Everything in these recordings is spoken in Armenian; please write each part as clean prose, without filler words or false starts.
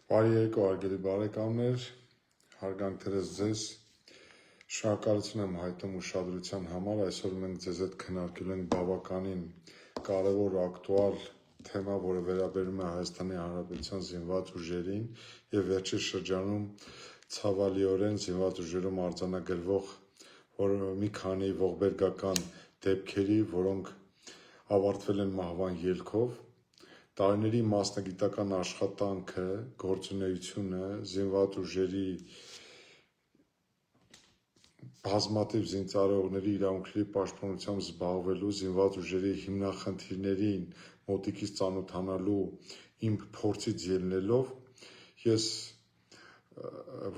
Բարի երեկո արգելի բարեկամներ, հարգանքներս ձեզ, շնորհակալություն եմ հայտնում ուշադրության համար, այսօր մենք ձեզ հետ քննարկելու ենք բավականին կարևոր ակտուալ թեմա, որը վերաբերում է Հայաստանի Հանրապետության զինված ուժերին եւ վերջին շրջանում ցավալիորեն զինված ուժերում արձանագրվող մի քանի ողբերգական դեպքերի, որոնք ավարտվել են մահվան ելքով, տարիների մասնագիտական աշխատանքը, գործունեությունը, զինված ուժերի բազմաթիվ զինծառայողների իրավունքների պաշտպանությամբ զբաղվելու, զինված ուժերի հիմնախնդիրներին մոտիկից ծանոթանալու իմ փորձից ելնելով, ես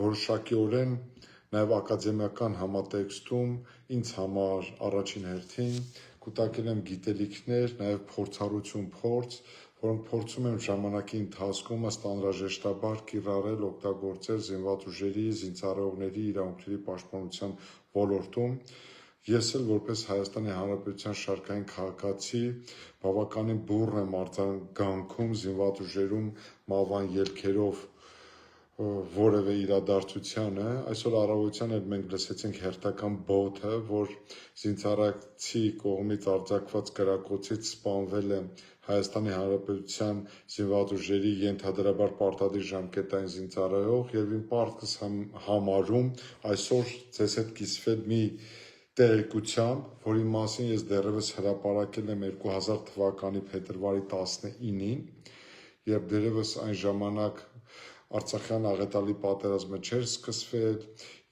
որոշակիորեն նաև ակադեմիական համատեքստում ինձ համար առաջին հերթին կուտակել եմ գիտելիքներ, նաև փորձառություն, որոնք փորձում եմ ժամանակի ընթացքում ըստ անհրաժեշտաբար կիրառել, օգտագործել զինված ուժերի, զինծառայողների իրավունքների պաշտպանության ոլորտում։ Ես էլ որպես Հայաստանի Հանրապետության շարքային քաղաքացի բավականին բուռն եմ արձագանքում զինված ուժերում մահվան ելքերով որևէ իրադարձությանը։ Այսօր առավոտյան էլ մենք լսեցինք հերթական բոթը, որ զինծառայցի կողմից արձակված կրակոցից սպանվել է Հայաստանի Հանրապետության զինված ուժերի ենթադրաբար պարտադիր ժամկետային զինծառայող եւ իմ պարտքս համարում այսօր ձեզ հետ կիսվել մի տեղեկությամբ, որի մասին ես դեռևս հրապարակել եմ 2000 թվականի փետրվարի 19-ին, երբ դեռևս այն ժամանակ Արցախյան աղետալի պատերազմը չէր սկսվել,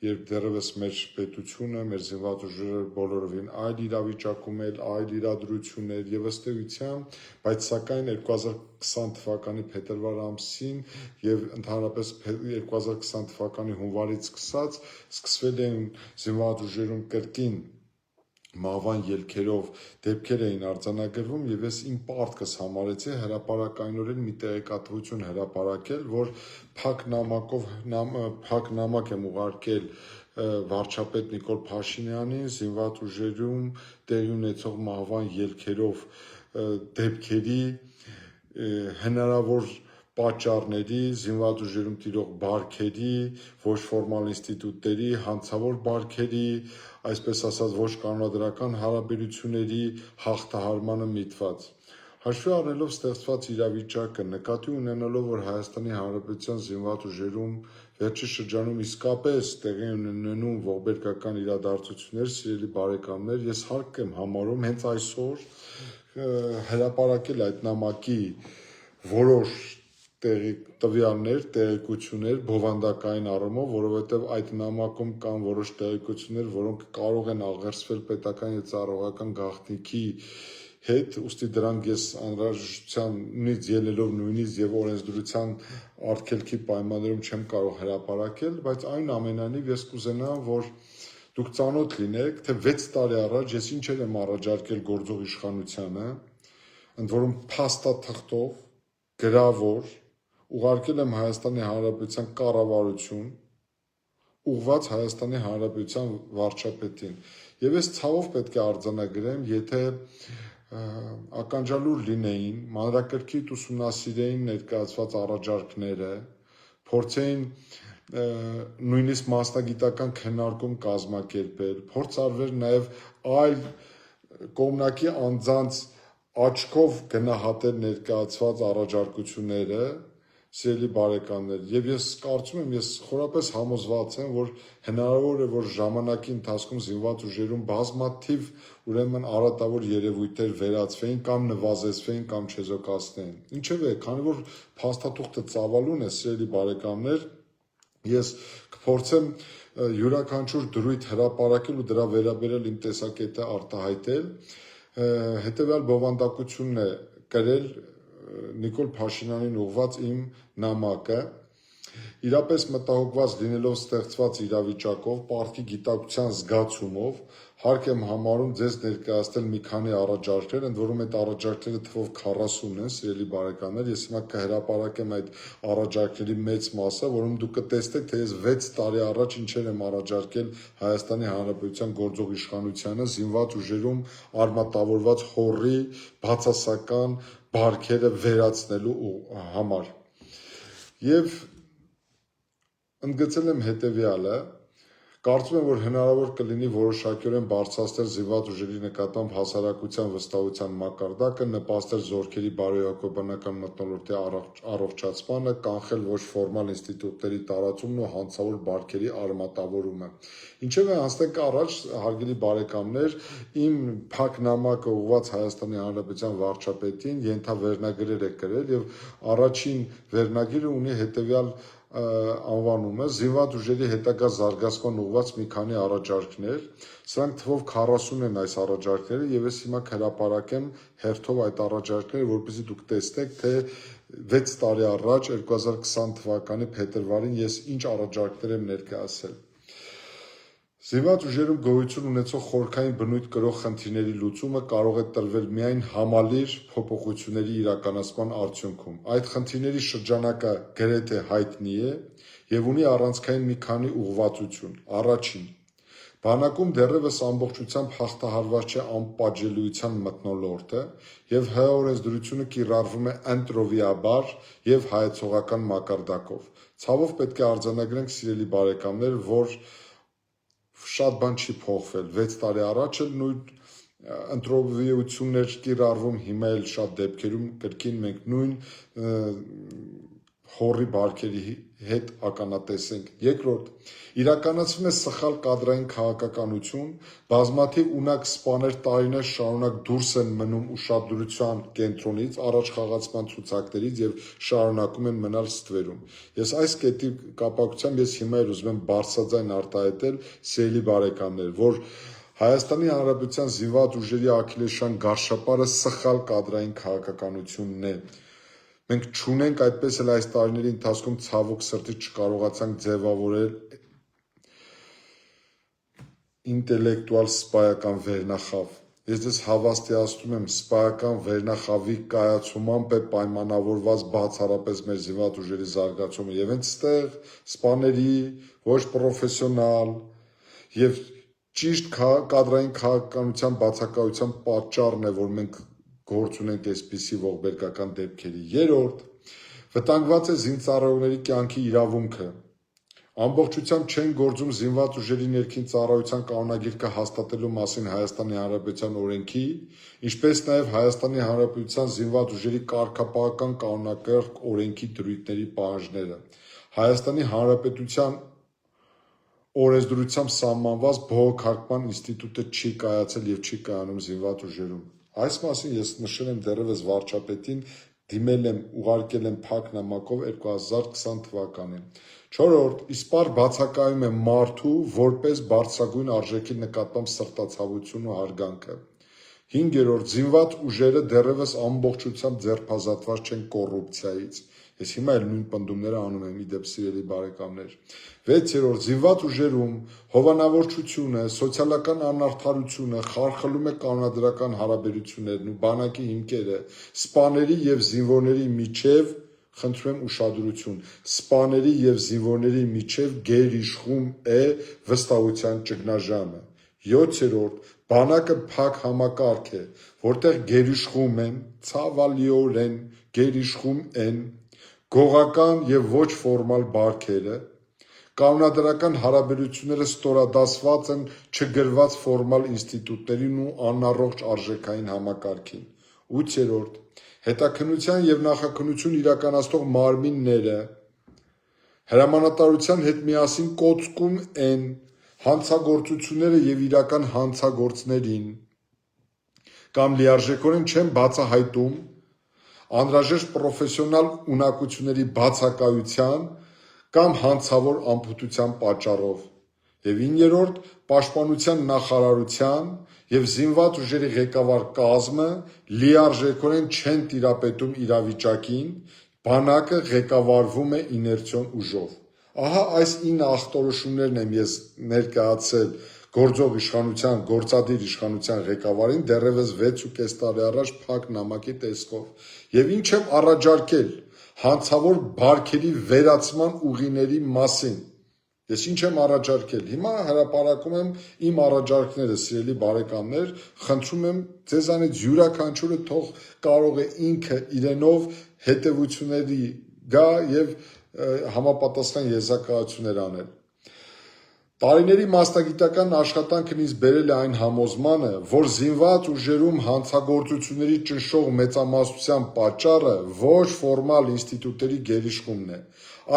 երբ դեռևս մեր պետությունը, մեր զինված ուժերը բոլորովին այլ իրավիճակում էր, այլ իրադրություններ եւ ըստ էության, բայց սակայն 2020 թվականի փետրվար ամսին եւ ընդհանրապես 2020 թվականի հունվարից սկսվել են զինված ուժերում կրկին մահվան ելքերով դեպքեր էին արձանագրվում եւ ես իմ պարտքս համարեցի հրապարակայնորեն մի տեղեկատվություն հրապարակել, որ փակ նամակ եմ ուղարկել վարչապետ Նիկոլ Փաշինյանին զինված ուժերում տեղի ունեցող մահվան ելքերով դեպքերի հնարավոր պատճառների, զինված ուժերում տիրող բարքերի, ոչ ֆորմալ ինստիտուտների, հանցավոր բարքերի, այսպես ասած ոչ կանոնադրական հարաբերությունների հաղթահարմանը միտված։ Հաշվի առնելով ստեղծված իրավիճակը, նկատի ունենալով, որ Հայաստանի Հանրապետության զինված ուժերում վերջին շրջանում իսկապես տեղի են ունենում ողբերգական իրադարձություններ, սիրելի բարեկամներ, ես հարկ եմ համարում հենց այսօր հրապարակել այդ նամակի որոշ տվյալներ, տեղեկություններ բովանդակային առումով, որովհետև այդ նամակում կան որոշ տեղեկություններ, որոնք կարող են աղերսվել պետական եւ ծառայողական գաղտնիքի հետ, ուստի դրանք ես անհրաժեշտությունից ելնելով նույնիսկ եւ օրենսդրության արգելքի պայմաններում չեմ կարող հրապարակել, բայց այնուամենայնիվ ես կուզենամ, որ դուք ծանոթ լինեք, թե 6 տարի առաջ ես ինչեր եմ առաջարկել գործող իշխանությանը, ընդ որում փաստաթղթով, գրավոր, ուղարկել եմ Հայաստանի Հանրապետության կառավարություն, ուղղված Հայաստանի Հանրապետության վարչապետին։ Եվ ես ցավով պետք է արձանագրեմ, եթե ականջալուր լինեին, մանրակրկիտ ուսումնասիրեին ներկայացված առաջարկները, փորձեին նույնիսկ մասնագիտական քննարկում կազմակերպել, փորձ արվեր նաև այլ կողմնակի անձանց աչքով գնահատել ներկայացված առաջարկությունները, սիրելի բարեկամներ, եւ ես կարծում եմ, ես խորապես համոզված եմ, որ հնարավոր է, որ ժամանակի ընթացքում զինված ուժերում բազմաթիվ ուրեմն արատավոր երևույթներ վերացվեին կամ նվազեցվեին կամ չեզոքացնեին։ Ինչևէ, քանի որ փաստաթուղթը ծավալուն է, սիրելի բարեկամներ, ես կփորձեմ յուրաքանչյուր դրույթ հրապարակել ու դրա վերաբերել իմ տեսակետը արտահայտել, հետեւյալ բովանդակությունն է կրել Նիկոլ Փաշինյանին ուղղված իմ նամակը, իրապես մտահոգված լինելով ստեղծված իրավիճակով, պարտքի գիտակցության զգացումով, հարկ եմ համարում ձեզ ներկայացնել մի քանի առաջարկներ, ընդ որում այդ առաջարկները թվով 40 են, սիրելի բարեկամներ, ես հիմա կհրապարակեմ այդ առաջարկների մեծ մասը, որում դուք կտեսնեք, թե ես 6 տարի առաջ ինչեր եմ առաջարկել Հայաստանի Հանրապետության գործող իշխանությանը զինված ուժերում արմատավորված հոռի բացասական բարքերը վերացնելու համար։ Եվ ընդգծել եմ հետևյալը, կարծում եմ, որ հնարավոր կլինի որոշակիորեն բարձրացնել զինված ուժերի նկատմամբ հասարակության վստահության մակարդակը, նպաստել զորքերի բարոյակոբանական մթնոլորտի առողջացմանը, կանխել ոչ ֆորմալ ինստիտուտների տարածումն ու հանցավոր բարքերի արմատավորումը։ Ինչևէ, անցնենք առաջ, հարգելի բարեկամներ, իմ փակ նամակը ուղղված Հայաստանի Հանրապետության վարչապետին ենթավերնագրեր է գրել եւ առաջին վերնագիրը ունի հետեւյալ անվանումը զինված ուժերի հետագա զարգացման ուղղված մի քանի առաջարկներ, սրանք թվով 40 են այս առաջարկները եւ ես հիմա հրապարակեմ հերթով այդ առաջարկները, որպեսզի դուք տեսնեք, թե 6 տարի առաջ 2020 թվականի փետրվարին ես ինչ առաջարկներ եմ ներկայացրել։ Զինված ուժերում գոյություն ունեցող խորքային բնույթ կրող խնդիրների լուծումը կարող է տրվել միայն համալիր փոփոխությունների իրականացման արդյունքում։ Այդ խնդիրների շրջանակը գրեթե հայտնի է եւ ունի առանցքային մի քանի ուղղվածություն։ Առաջին, բանակում դեռևս ամբողջությամբ հաղթահարված չէ անպատժելիության մթնոլորտը եւ ՀՀ օրենսդրությունը կիրառվում է ընտրովիաբար եւ հայեցողական մակարդակով։ Ցավով պետք է արձանագրենք, սիրելի բարեկամներ, որ շատ բան չի փոխվել։ 6 տարի առաջ էլ նույն ընտրովիություններ կիրառվում, հիմա էլ շատ դեպքերում կրկին մենք նույն հորի բարքերի հետ ականատես ենք։ Երկրորդ, իրականացվում է սխալ կադրային քաղաքականություն, բազմաթիվ ունակ սպաներ տարիներ շարունակ դուրս են մնում ուշադրության կենտրոնից, առաջխաղացման ցուցակներից եւ շարունակում են մնալ ստվերում։ Ես այս կետի կապակցությամբ ես հիմա էլ ուզում եմ բարձրաձայն արտահայտել, սիրելի բարեկամներ, որ Հայաստանի Հանրապետության զինված ուժերի աքիլեսաշան գարշապարը սխալ կադրային քաղաքականությունն է։ Մենք չունենք, այդպես էլ այս տարիների ընթացքում ցավոք սրտի չկարողացանք ձևավորել ինտելեկտուալ սպայական վերնախավ։ Ես ձեզ հավաստիացնում եմ, սպայական վերնախավի կայացումամբ է պայմանավորված բացառապես մեր զինված ուժերի զարգացումը եւ հենց այստեղ սպաների ոչ պրոֆեսիոնալ եւ ճիշտ կադրային քաղաքականության բացակայության պատճառն է, որ մենք գործ ունենք այսպիսի ողբերգական դեպքերի։ Երրորդ, վտանգված է զինծառայողների կյանքի իրավունքը։ Ամբողջությամբ չեն գործում զինված ուժերի ներքին ծառայության կանոնագիրքը հաստատելու մասին Հայաստանի Հանրապետության օրենքի, ինչպես նաև Հայաստանի Հանրապետության զինված ուժերի կարգապահական կանոնակարգ օրենքի դրույթների պահանջները։ Հայաստանի Հանրապետության օրենսդրությամբ սահմանված բողոքարկման ինստիտուտը չի կայացել եւ չի կայանում զինված ուժերում։ Այս մասին ես նշել եմ դեռևս վարչապետին, դիմել եմ, ուղարկել եմ փակ նամակով 2020 թվականին։ Չորրորդ, իսպառ բացակայում է մարդու որպես բարձրագույն արժեքի նկատմամբ սրտացավություն ու հարգանքը։ Հինգերորդ, զինված ուժերը դեռևս ամբողջությամբ ձերբազատված չեն կոռուպցիայից։ Ես հիմա էլ նույն պնդումները անում եմ, իդեպ սիրելի բարեկամներ։ 6-րդ, զինված ուժերում հովանավորչությունը, սոցիալական անարդարությունը խարխլում է կանոնադրական հարաբերություններն ու բանակի հիմքերը, սպաների եւ զինվորների միջև, խնդրում եմ ուշադրություն, սպաների եւ զինվորների միջև գերիշխում է վստահության ճգնաժամը։ 7-րդ, բանակը փակ համակարգ է, որտեղ գերիշխում են, ցավալիորեն գերիշխում են գողական եւ ոչ ֆորմալ բարքերը, կանոնադրական հարաբերությունները ստորադասված են չգրված ֆորմալ ինստիտուտներին ու անառողջ արժեքային համակարգին։ 8-րդ, հետաքննության եւ նախաքննություն իրականացնող մարմինները հրամանատարության հետ միասին կոծկում են հանցագործությունները եւ իրական հանցագործներին կամ լիարժեքորեն չեն բացահայտում անհրաժեշտ պրոֆեսիոնալ ունակությունների բացակայության կամ հանցավոր անփութության պատճառով։ Եվ 9-րդ, պաշտպանության նախարարության եւ զինված ուժերի ղեկավար կազմը լիարժեքորեն չեն տիրապետում իրավիճակին, բանակը ղեկավարվում է իներցիոն ուժով։ Ահա այս 9 ախտորոշումներն եմ ես ներկայացրել գործող իշխանության, գործադիր իշխանության ղեկավարին դեռևս 6.5 տարի առաջ փակ նամակի տեսքով։ Եվ ինչ եմ առաջարկել հանցավոր բարքերի վերացման ուղիների մասին։ Ես ինչ եմ առաջարկել։ Հիմա հրապարակում եմ իմ առաջարկները, սիրելի բարեկամներ, խնդրում եմ ձեզանից յուրաքանչյուրը թող կարող է ինքը իրենով հետևությունների գա եւ համապատասխան եզրակացություններ անել։ Տարիների մասնագիտական աշխատանքն ինձ բերել է այն համոզմանը, որ զինված ուժերում հանցագործությունների ճնշող մեծամասնության պատճառը ոչ ֆորմալ ինստիտուտների գերիշխումն է։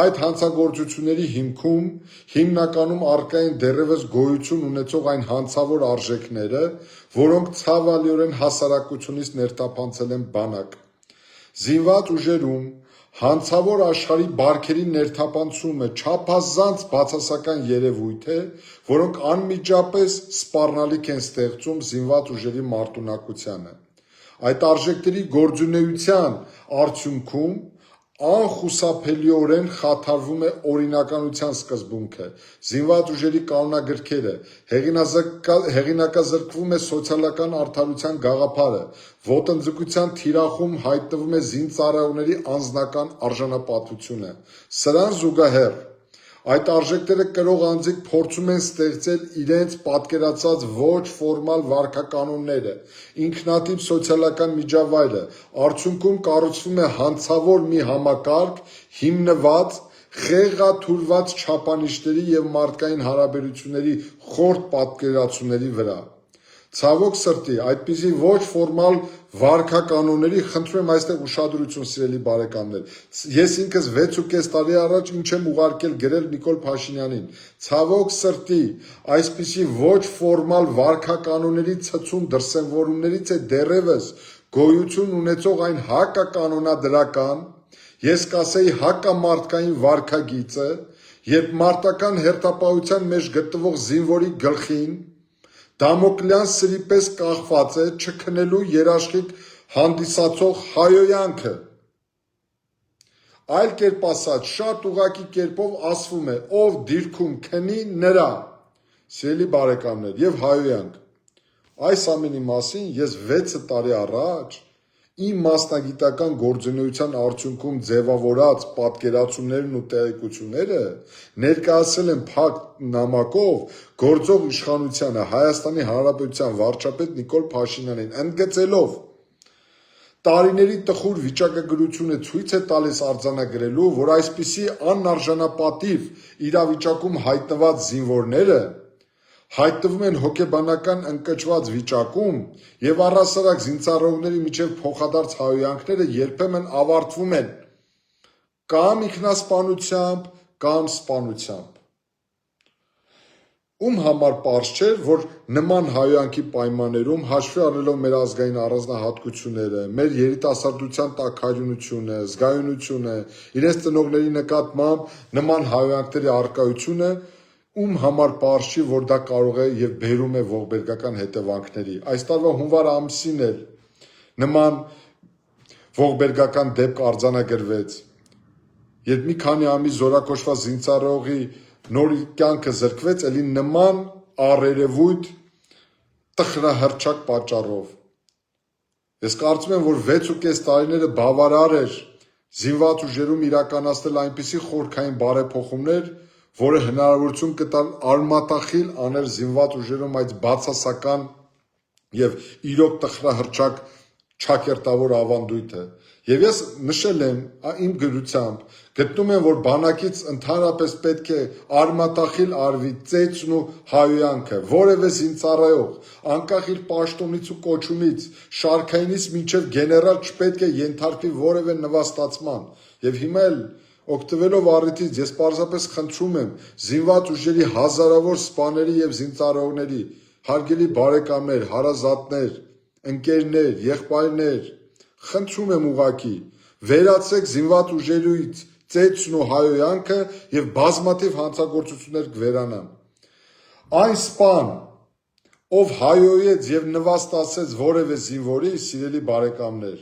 Այդ հանցագործությունների հիմքում հիմնականում առկա են դեռևս գոյություն ունեցող այն հանցավոր արժեքները, որոնք ցավալիորեն հասարակությունից ներթափանցել են բանակ։ Զինված ուժերում հանցավոր աշխարհի բարքերի ներթափանցումը չափազանց բացասական երևույթ է, որոնք անմիջապես սպառնալիք են ստեղծում զինված ուժերի մարտունակությանը։ Այդ արժեքների գործունեության արդյունքում անխուսափելիորեն խաթարվում է օրինականության սկզբունքը, զինված ուժերի կանոնագրքերը, հեղինակազրկվում է սոցիալական արդարության գաղափարը, ոտնձգության թիրախում հայտնվում է զինծառայողների անձնական արժանապատվությունը։ Սրան զուգահեռ այդ արժեքները կրող անձիկ փորձում են ստեղծել իրենց պատկերացած ոչ ֆորմալ վարքականոնները, ինքնատիպ սոցիալական միջավայրը, արդյունքում կառուցվում է հանցավոր մի համակարգ հիմնված խեղաթյուրված չափանիշների և մարդկային հարաբերությունների խորտ պատկերացումների վրա։ Ցավոք սրտի, այդպիսի ոչ ֆորմալ վարքականոնների, խնդրում եմ այստեղ ուշադրություն, սիրելի բարեկամներ, ես ինքս 6.5 տարի առաջ ինչ եմ ուղարկել գրել Նիկոլ Փաշինյանին, ցավոք սրտի, այսպիսի ոչ ֆորմալ վարքականոնների ցցում դրսևորումներից է դեռևս գոյություն ունեցող այն հակականոնադրական, ես կասեի հակամարտկային վարքագիծը, երբ մարտական հերթապահության մեջ գտնվող զինվորի գլխին Դամոկլյան սրի պես կախված է չքնելու երաշխիք հանդիսացող հայոյանքը։ Այլ կերպ ասած, շատ ուղղակի կերպով ասվում է, ով դիրքում քնի նրա, սիրելի բարեկամներ, եւ հայոյանք։ Այս ամենի մասին ես 6 տարի առաջ իմ մասնագիտական գործունեության արդյունքում ձևավորած պատկերացումներն ու տեղեկությունները ներկայացրել եմ փակ նամակով գործող իշխանությանը Հայաստանի Հանրապետության վարչապետ Նիկոլ Փաշինյանին, ընդգծելով տարիների տխուր վիճակագրությունը ցույց է տալիս արձանագրելու, որ այսպիսի անարժանապատիվ իրավիճակում հայտնված զինվորները հայտնվում են հոգեբանական ընկճված վիճակում եւ առհասարակ զինծառայողների միջև փոխադարձ հայոյանքները երբեմն ավարտվում են կամ ինքնասպանությամբ, կամ սպանությամբ։ Ում համար պարզ չէ, որ նման հայոյանքի պայմաններում հաշվի առնելով մեր ազգային առանձնահատկությունները, մեր երիտասարդության տաքարյունությունը, զգայունությունը, իրենց ծնողների նկատմամբ նման հայոյանքների առկայությունը, ում համար պարզ չի, որ դա կարող է եւ բերում է ողբերգական հետևանքների։ Այս տարվա հունվար ամսին էլ նման ողբերգական դեպք արձանագրվեց, երբ մի քանի ամիս զորակոչված զինծառայողի նոր կյանքը զրկվեց էլի նման առերևույթ տխրահռչակ պատճառով։ Ես կարծում եմ, որ 6.5 տարիները բավարար էր զինված ուժերում իրականացնել այնպիսի խորքային բարեփոխումներ, որը հնարավորություն կտալ արմատախիլ անել զինված ուժերում այդ բացասական եւ իրոք տխրահռչակ ճակերտավոր ավանդույթը։ Եվ ես նշել եմ իմ գրությամբ, գտնում եմ, որ բանակից ընդհանրապես պետք է արմատախիլ արվի ծեծն ու հայոյանքը, որևէ զինծառայող, անկախ իր պաշտոնից ու կոչումից, շարքայինից մինչև գեներալ չպետք է ենթարկվի որևէ նվաստացման։ Եվ հիմա էլ օգտվելով առիթից ես պարզապես խնդրում եմ զինված ուժերի հազարավոր սպաների եւ զինծառայողների, հարգելի բարեկամներ, հարազատներ, ընկերներ, եղբայրներ, խնդրում եմ ուղղակի վերացրեք զինված ուժերից ծեծն ու հայոյանքը եւ բազմաթիվ հանցագործություններ կվերանան։ Այն սպան, ով հայոյեց եւ նվաստացեց որևէ զինվորի, սիրելի բարեկամներ,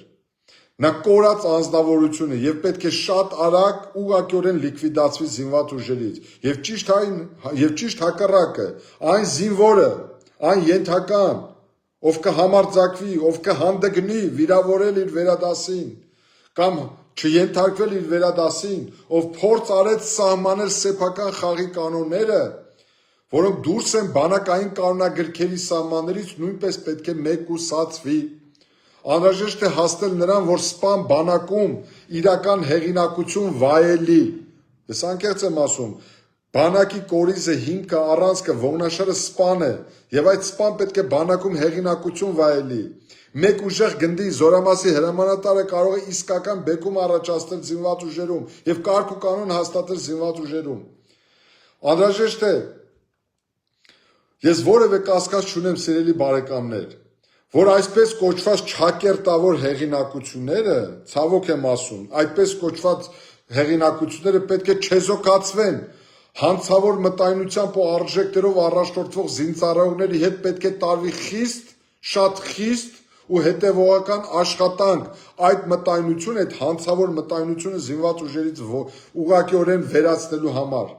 նա կորած անձնավորությունը եւ պետք է շատ արագ ուղղակիորեն լիկվիդացվի զինված ուժերից եւ ճիշտ հակառակը, այն զինվորը, այն ենթական, ով կհամարձակվի, ով կհանդգնի վիրավորել իր վերադասին կամ չենթարկվել իր վերադասին, ով փորձ արեց սահմանել սեփական խաղի կանոնները, որոնք դուրս են բանակային կանոնագրքերի սահմաններից, նույնպես պետք է մեկուսացվի։ Անհրաժեշտ է հասնել նրան, որ սպան բանակում իրական հեղինակություն վայելի։ Ես անկեղծ եմ ասում, բանակի կորիզը, հիմքը, առանցքը, ողնաշարը սպան է, եւ այդ սպան պետք է բանակում հեղինակություն վայելի։ Մեկ ուժեղ գնդի զորամասի հրամանատարը կարող է իսկական բեկում առաջացնել զինված ուժերում եւ կարգ ու կանոն հաստատել զինված ուժերում։ Անհրաժեշտ է, ես որևէ կասկած չունեմ, սիրելի բարեկամներ, որ այսպես կոչված չակերտավոր հեղինակությունները, ցավոք եմ ասում, այդպես կոչված հեղինակությունները պետք է չեզոքացվեն, հանցավոր մտայնությամբ ու արժեքներով առաջնորդվող զինծառայողների հետ պետք է տարվի խիստ, շատ խիստ ու հետևողական աշխատանք այդ մտայնությունը, այդ հանցավոր մտայնությունը զինված ուժերից ուղղակիորեն վերացնելու համար։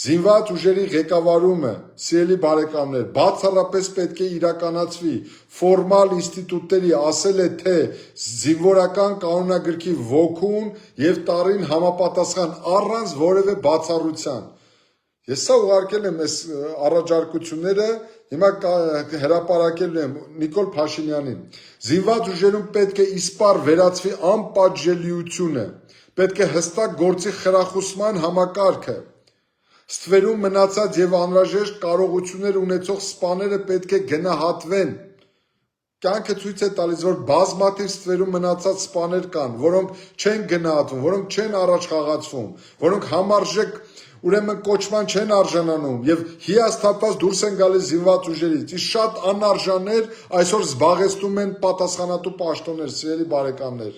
Զինված ուժերի ղեկավարումը, սիրելի բարեկամներ, բացառապես պետք է իրականացվի ֆորմալ ինստիտուտների, ասել է թե զինվորական կանոնագրքի ոգուն եւ տարին համապատասխան առանց որևէ բացառության։ Ես սա ուղարկել եմ այս առաջարկությունները, հիմա հրապարակել եմ Նիկոլ Փաշինյանին։ Զինված ուժերում պետք է իսպառ վերածվի անպատժելիությունը, պետք է հստակ գործի խրախուսման համակարգը։ Ստվերում մնացած եւ անհրաժեշտ կարողություններ ունեցող սպաները պետք է գնահատվեն։ Կյանքը ցույց է տալիս, որ բազմաթիվ ստվերում մնացած սպաներ կան, որոնք չեն գնահատվում, որոնք չեն առաջ խաղացվում, որոնք համարժեք ուրեմն կոչման չեն արժանանում եւ հիասթափված դուրս են գալիս զինված ուժերից։ Իսկ շատ անարժաններ այսօր զբաղեցնում են պատասխանատու պաշտոններ, սիրելի բարեկամներ։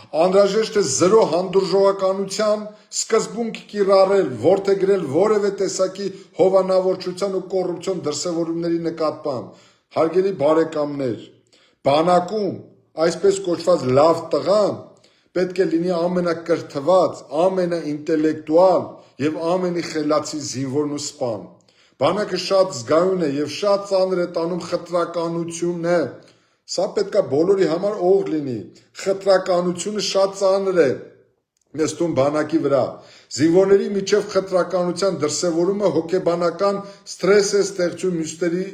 Անհրաժեշտ է զրո հանդուրժողականության սկզբունք կիրառել, որդեգրել որևէ տեսակի հովանավորչության ու կոռուպցիոն դրսևորումների նկատմամբ։ Հարգելի բարեկամներ, բանակում այսպես կոչված լավ տղան պետք է լինի ամենակրթված, ամենաինտելեկտուալ եւ ամենախելացի զինվորն ու սպան։ Բանակը շատ զգայուն է եւ շատ ծանր է տանում խտրականությունը։ Սա պետքա բոլորի համար օղ լինի։ Խտրականությունը շատ ծանր է նստում բանակի վրա։ Զինվորների միջև խտրականության դրսևորումը հոգեբանական սթրես է ստեղծում մյուսների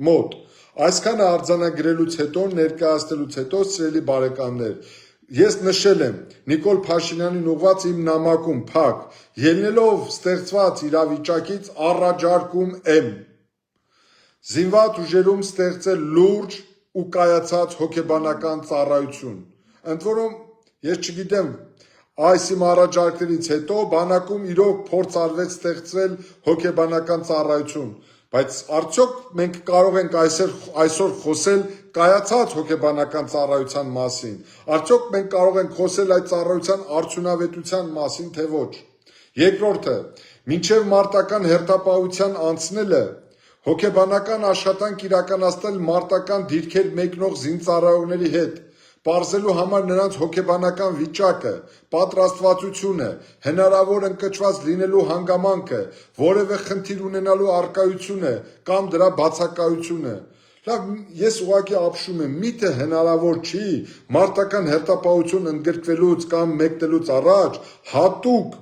մոտ։ Այսքանը արձանագրելուց հետո, ներկայացնելուց հետո, սիրելի բարեկամներ, ես նշել եմ Նիկոլ Փաշինյանին ուղղված իմ նամակում փակ, ելնելով ստեղծված իրավիճակից առաջարկում եմ զինված ուժերում ստեղծել լուրջ ու կայացած հոգեբանական ծառայություն։ Ընդ որում, ես չգիտեմ, այս իմ առաջարկներից հետո բանակում իրոք փորձ արվեց ստեղծել հոգեբանական ծառայություն, բայց արդյոք մենք կարող ենք այսօր խոսել կայացած հոգեբանական ծառայության մասին, արդյոք մենք կարող ենք խոսել այդ ծառայության արդյունավետության մասին, թե ոչ։ Երկրորդը, մինչև մարտական հերթապահության անցնելը հոգեբանական աշխատանք իրականացնել մարտական դիրքեր մեկնող զինծառայողների հետ, պարզելու համար նրանց հոգեբանական վիճակը, պատրաստվածությունը, հնարավոր ընկճված լինելու հանգամանքը, որևէ խնդիր ունենալու առկայությունը կամ դրա բացակայությունը։ Լավ, ես ուղղակի ապշում եմ, միթե հնարավոր չի մարտական հերթապահություն ընդգրկվելուց կամ մեկնելուց առաջ հատուկ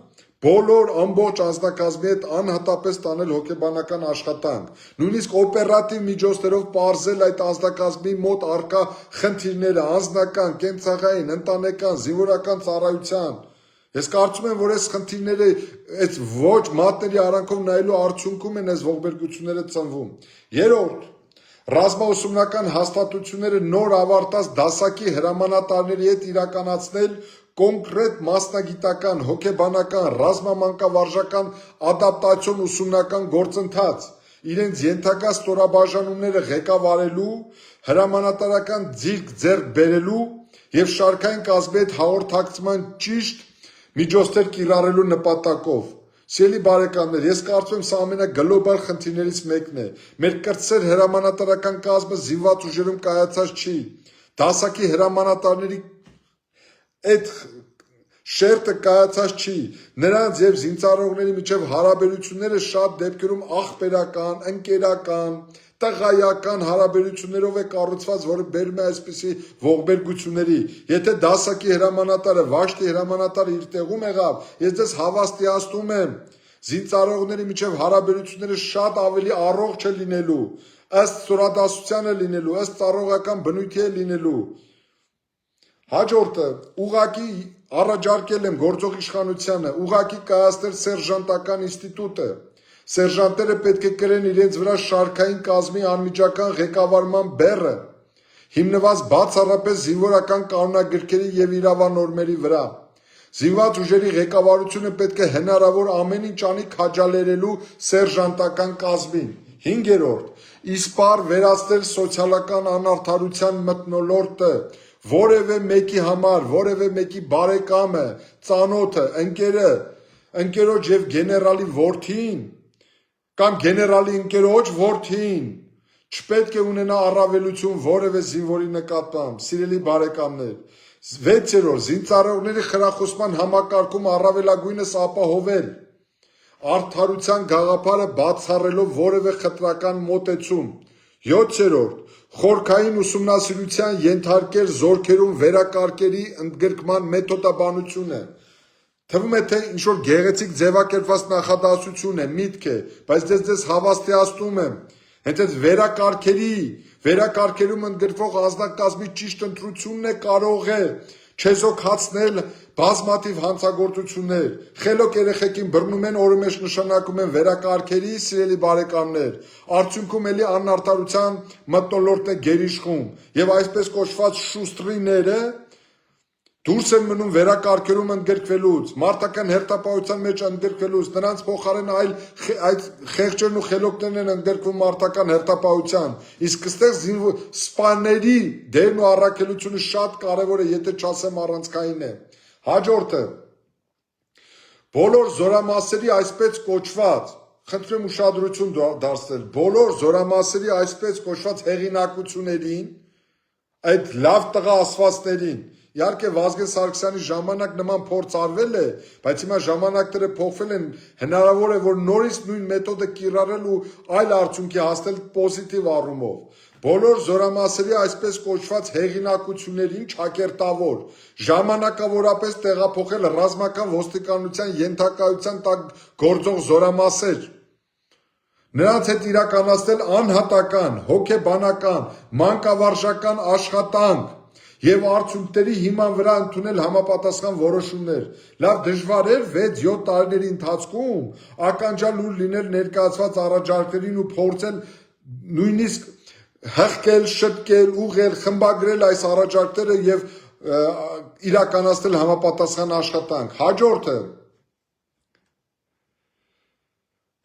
բոլոր ամբողջ անձնակազմի հետ անհատապես տանել հոգեբանական աշխատանք, նույնիսկ օպերատիվ միջոցներով պարզել այդ անձնակազմի մոտ առկա խնդիրները, անձնական, կենցաղային, ընտանեկան, զինվորական ծառայության։ Ես կարծում եմ, որ այս խնդիրները այս ոչ մատների արանքով նայելու արդյունքում են այս ողբերգությունները ծնվում։ Երրորդ, ռազմաուսումնական հաստատությունները նոր ավարտած դասակի հրամանատարների հետ իրականացնել կոնկրետ մասնագիտական, հոգեբանական, ռազմամանկավարժական ադապտացիոն ուսումնական գործընթաց, իրենց ենթակա ստորաբաժանումները ղեկավարելու, հրամանատարական ձիրք ձեռք բերելու եւ շարքային կազմի հետ հաղորդակցման ճիշտ միջոցներ կիրառելու նպատակով։ Սիրելի բարեկամներ, ես կարծում եմ, սա ամենագլոբալ խնդիրներից մեկն է։ Մեր կրտսեր հրամանատարական կազմը զինված ուժերում կայացած չի։ Դասակի հրամանատարների այդ շերտը կայացած չի, նրանց եւ զինծառայողների միջև հարաբերությունները շատ դեպքերում ախպերական, ընկերական, տղայական հարաբերություններով է կառուցված, որը բերում է այսպիսի ողբերգությունների։ Եթե դասակի հրամանատարը, Վաշտի հրամանատարը իր տեղում եղավ, ես ձեզ հավաստիացնում եմ, զինծառայողների միջև հարաբերությունները շատ ավելի առողջ է լինելու, ըստ ստորադասությանը լինելու, ըստ ծառայողական բնույթի է լինելու։ Հաջորդը ուղղակի առաջարկել եմ գործող իշխանությանը ուղղակի կայացնել սերժանտական ինստիտուտը։ Սերժանտները պետք է կրեն իրենց վրա շարքային կազմի անմիջական ղեկավարման բեռը, հիմնված բացառապես զինվորական կանոնագրքերի և իրավանորմերի վրա։ Զինված ուժերի ղեկավարությունը պետք է հնարավոր ամեն ինչ անի քաջալերելու սերժանտական կազմին։ 5. Իսպառ վերացնել սոցիալական անարդարության մթնոլորտը, որևէ մեկի համար, որևէ մեկի բարեկամը, ծանոթը, ընկերոջ և գեներալի որդին կամ գեներալի ընկերոջ որդին չպետք է ունենա առավելություն որևէ զինվորի նկատմամբ, սիրելի բարեկամներ։ 6. Զինծառայողների խրախուսման համակարգում առավելագույնս ապահովել արդարության գաղափարը բացառելով որևէ խտրական մոտեցում։ 7. Խորքային ուսումնասիրության ենթարկել զորքերում վերակարգերի ընդգրկման մեթոդաբանությունը։ Թվում է, թե ինչ-որ գեղեցիկ ձևակերպված նախադասություն է, միտք է, բայց ձեզ հավաստիացնում եմ, հենց այդ վերակարգերում ընդգրկվող անձնակազմի ճիշտ ընտրությունն է կարող է չեզոքացնել բազմաթիվ հանցագործություններ։ Խելոք երեխեքին բռնում են, օրը մեջ նշանակում են վերակարգերի, սիրելի բարեկամներ, արդյունքում էլի անարդարության մթնոլորտն է գերիշխում, եւ այսպես կոչված շուստրիները դուրս են մնում վերակարգերում ընդգրկվելուց, մարտական հերթապահության մեջ ընդգրկվելուց, նրանց փոխարեն այլ խեղճերն ու խելոքներն են ընդգրկվում մարտական հերթապահության, իսկ այստեղ սպաների դերն ու առաքելությունը շատ կարևոր է, եթե չասեմ առանցքային է։ Հաջորդը, բոլոր զորամասերի այսպես կոչված, խնդրում եմ ուշադրություն դարձնել, բոլոր զորամասերի այսպես կոչված հեղինակություններին, այդ լավ տղա ասվածներին, իհարկե Վազգեն Սարգսյանի ժամանակ նման փորձ արվել է, բայց հիմա ժամանակները փոխվել են, հնարավոր է, որ նորից նույն մեթոդը կիրառել ու այլ արդյունքի հասնել պոզիտիվ առումով։ Բոլոր զորամասերի այսպես կոչված հեղինակություններին ճակերտավոր, ժամանակավորապես տեղափոխել ռազմական ոստիկանության ենթակայության տակ գործող զորամասեր, նրանց հետ իրականացնել անհատական, հոգեբանական, մանկավարժական աշխատանք և արդյունքների հիման վրա ընդունել համապատասխան որոշումներ։ Լավ դժվար էր 6-7 տարիների ընթացքում ականջալուր լինել ներկայացված առաջարկներին ու փորձել նույնիսկ հղկել, շտկել, ուղղել, խմբագրել այս առաջարկները և իրականացնել համապատասխան աշխատանք։ Հաջորդը,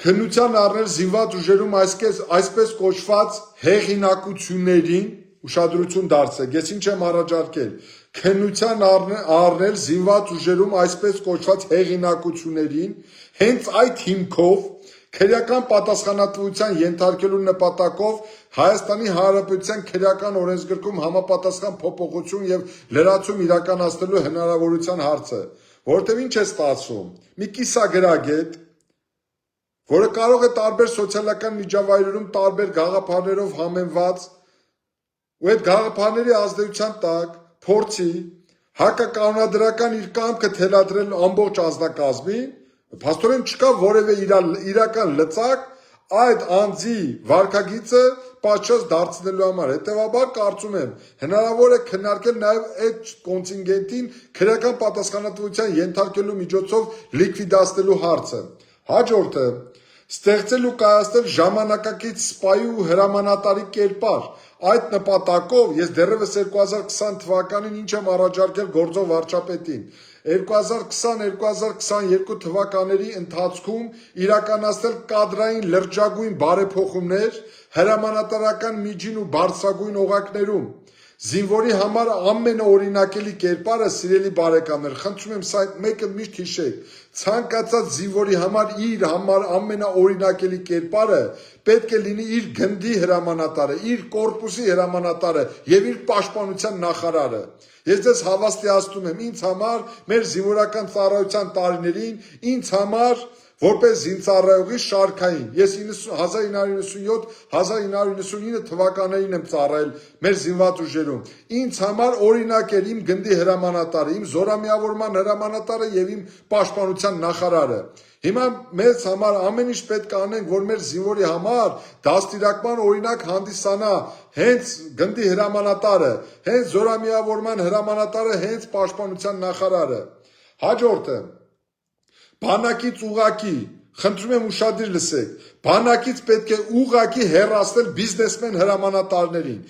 քննության առնել զինված ուժերում այսպես կոչված հեղինակություններին, ուշադրություն դարձրեք, ես ինչ եմ առաջարկել, քննության առնել զինված ուժերում այսպես կոչված հեղինակություններին, հենց այդ հիմքով քրեական պատասխանատվության ենթարկելու նպատակով Հայաստանի Հանրապետության քրեական օրենսգրքում համապատասխան փոփոխություն և լրացում իրականացնելու հնարավորության հարցը, որովհետև ինչ է ստացվում, մի կիսագրագետ, որը կարող է տարբեր սոցիալական միջավայրերում տարբեր գաղափարներով համեմված ու այդ գաղափարների ազդեցության տակ փորձի հակականոնադրական իր կամքը թելադրել ամբողջ անձնակազմին, փաստորեն չկա որևէ իրական լծակ այդ անձի վարքագիծը պատշաճ դարձնելու համար։ Հետևաբար կարծում եմ հնարավոր է քննարկել նաև այդ կոնտինգենտին քրեական պատասխանատվության ենթարկելու միջոցով լիկվիդացնելու հարցը։ Հաջորդը, ստեղծել ու կայացնել ժամանակակից սպայի ու հրամանատարի կերպար։ Այդ նպատակով ես դեռևս 2020 թվականին ինչ եմ առաջարկել գործող վարչապետին։ 2020-2022 թվականների ընթացքում իրականացնել կադրային լրջագույն բարեփոխումներ հրամանատարական միջին ու բարձրագույն օղակներում։ Զինվորի համար ամենաօրինակելի կերպարը, սիրելի բարեկամներ, խնդրում եմ սա մեկը միշտ հիշեք, ցանկացած զինվորի համար իր ամենաօրինակելի կերպարը պետք է լինի իր գնդի հրամանատարը, իր կորպուսի հրամանատարը և իր պաշտպանության նախարարը։ Ես ձեզ հավաստիացնում եմ, ինձ համար մեր զինվորական ծառայության տարիներին, ինձ համար որպես զինծառայողի շարքային, ես 1997-1999 թվականներին եմ ծառայել մեր զինված ուժերում, ինձ համար օրինակ էր իմ գնդի հրամանատարը, իմ զորամիավորման հրամանատարը և իմ պաշտպանության նախարարը։ Հիմա մեզ համար ամեն ինչ պետք է անենք, որ մեր զինվորի համար դաստիարակման օրինակ հանդիսանա հենց գնդի հրամանատարը, հենց զորամիավորման հրամանատարը, հենց պաշտպանության նախարարը։ Հաջորդը, բանակից ուղակի, խնդրում եմ ուշադիր լսեք, բանակից պետք է ուղակի հեռացնել բիզնեսմեն հրամանատարներին,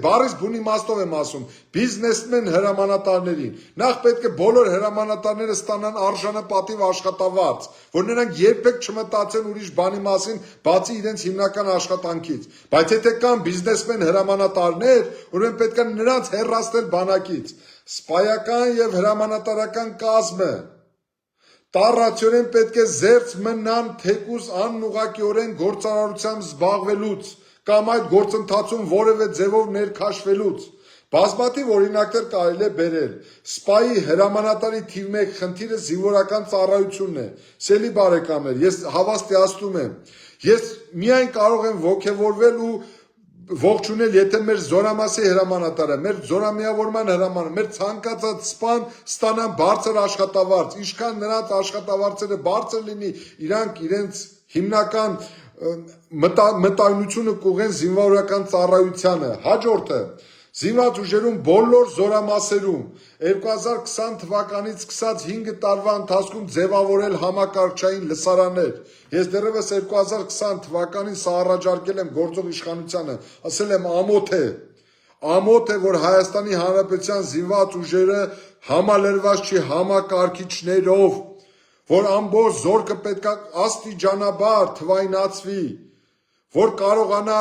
բառից բուն իմաստով եմ ասում, բիզնեսմեն հրամանատարներին, նախ պետք է բոլոր հրամանատարները ստանան արժանապատիվ աշխատավարձ, որ նրանք երբեք չմտածեն ուրիշ բանի մասին, բացի իրենց հիմնական աշխատանքից, բայց եթե կան բիզնեսմեն հրամանատարներ, ուրեմն պետք է նրանց հեռացնել բանակից, սպայական եւ հրամանատարական կազմը տառացիորեն պետք է զերծ մնան թեկուզ անուղղակիորեն գործարարությամբ զբաղվելուց կամ այդ գործընթացում որևէ ձևով ներքաշվելուց։ Բազմաթիվ օրինակներ կարելի է բերել։ Սպայի հրամանատարի թիվ 1 խնդիրը զինվորական ծառայությունն է։ Սելի բարեկամներ, ես հավաստիացնում եմ, ես միայն կարող եմ ոգևորվել ու ողջունել, եթե մեր զորամասի հրամանատարը, մեր զորամիավորման հրամանատարը, մեր ցանկացած սպան ստանան բարձր աշխատավարձ, ինչքան նրանց աշխատավարձերը բարձր լինի, իրանք իրենց հիմնական մտայնությունը կուղեն զինվորական ծառայությանը։ Հաջորդը, զինված ուժերում բոլոր զորամասերում 2020 թվականից սկսած 5 տարվա ընթացքում ձևավորել համակարգչային լսարաններ։ Ես դեռևս 2020 թվականին սա առաջարկել եմ գործող իշխանությանը, ասել եմ ամոթ է, որ Հայաստանի Հանրապետության զինված ուժերը համալրված չի համակարգիչներով, որ ամբողջ զորքը պետք է աստիճանաբար թվայնացվի, որ կարողանա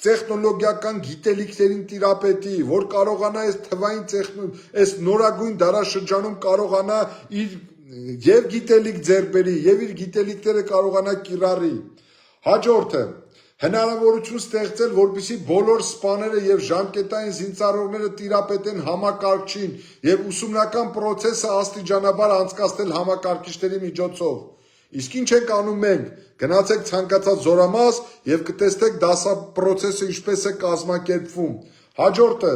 տեխնոլոգիական գիտելիքներին տիրապետի, որ կարողանա այս նորագույն դարաշրջանում կարողանա իր եւ գիտելիք ձեռք բերի, եւ իր գիտելիքները կարողանա կիրառի։ Հաջորդը, հնարավորություն ստեղծել, որպեսզի բոլոր սպաները եւ ժամկետային զինծառայողները տիրապետեն համակարգչին եւ ուսումնական process-ը աստիճանաբար անցկացնել համակարգիչների միջոցով։ Իսկ ինչ ենք անում մենք, գնացեք ցանկացած զորամաս եւ կտեսնեք դասապրոցեսը ինչպես է կազմակերպվում։ Հաջորդը,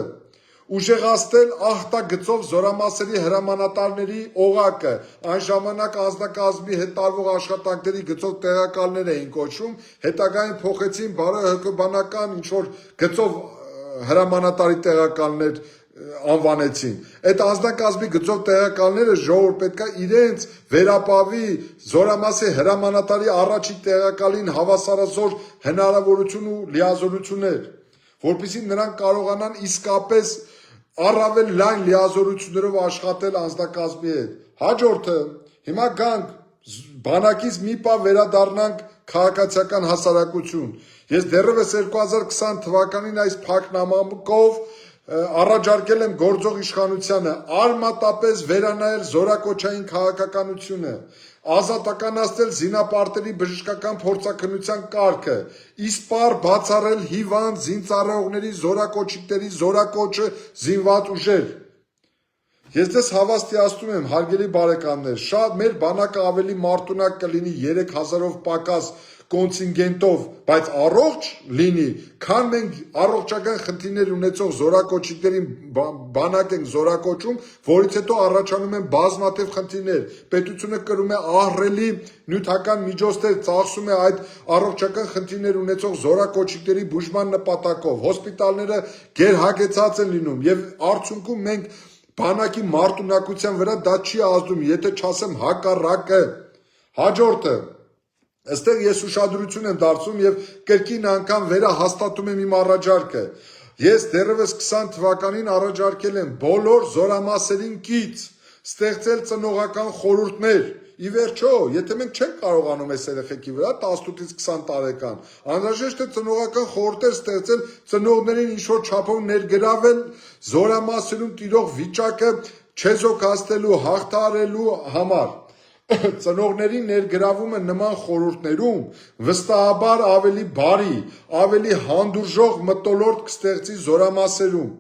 ուժեղացնել ախտագծով զորամասերի հրամանատարների օղակը, այն ժամանակ անձնակազմի հետ տարվող աշխատանքների գծով տեղակալներ էին կոչվում, հետագային փոխեցին բարոյահոգեբանական ինչ-որ գծով հրամանատարի տեղակալներ անվանեցին։ Այդ անձնակազմի գծով տեղակալները ժողովուրդ պետք է իրենց վերապավի զորամասի հրամանատարի առաջին տեղակալին հավասարազոր հնարավորություն ու լիազորություններ, որպեսզի նրանք կարողանան իսկապես առավել լայն լիազորություններով աշխատել անձնակազմի հետ։ Հաջորդը, հիմա գանք բանակից մի պահ վերադառնանք քաղաքացիական հասարակություն։ Ես դեռևս 2020 թվականին այս փակնամակով առաջարկել եմ գործող իշխանությանը արմատապես վերանայել զորակոչային քաղաքականությունը, ազատականացնել զինապարտերի բժշկական փորձաքննության կարգը, իսպառ բացառել հիվանդ զինծառայողների զորակոչիկների զորակոչը զինված ուժեր։ Ես ձեզ հավաստիացնում եմ, հարգելի բարեկամներ, շատ մեր բանակը ավելի մարտունակ կլինի 3000-ով պակաս կոնտինգենտով, բայց առողջ լինի, քան մենք առողջական խնդիրներ ունեցող զորակոչիկներին բանակ ենք զորակոչում, որից հետո առաջանում են բազմաթիվ խնդիրներ։ Պետությունը կրում է ահռելի նյութական միջոցներ, ծախսում է այդ առողջական խնդիրներ ունեցող զորակոչիկների բուժման նպատակով։ Հոսպիտալները գերհագեցած են լինում եւ արդյունքում մենք բանակի մարտունակության վրա դա չի ազդում, եթե չասեմ հակառակը։ Հաջորդը, այստեղ ես ուշադրություն եմ դարձում եւ կրկին անգամ վերահաստատում եմ իմ առաջարկը։ Ես դեռևս 20 թվականին առաջարկել եմ բոլոր զորամասերին կից ստեղծել ծնողական խորհուրդներ։ Ի վերջո, եթե մենք չենք կարողանում այս երեխեքի վրա 18-ից 20 տարեկան, անհրաժեշտ է ծնողական խորհուրդներ ստեղծել, ծնողներին ինչ-որ չափով ներգրավել զորամասերում տիրող վիճակը չեզոքացնելու, հաղթահարելու համար։ Ծնողների ներգրավումը նման խորհուրդներում վստահաբար ավելի բարի, ավելի հանդուրժող մթնոլորտ կստեղծի զորամասերում։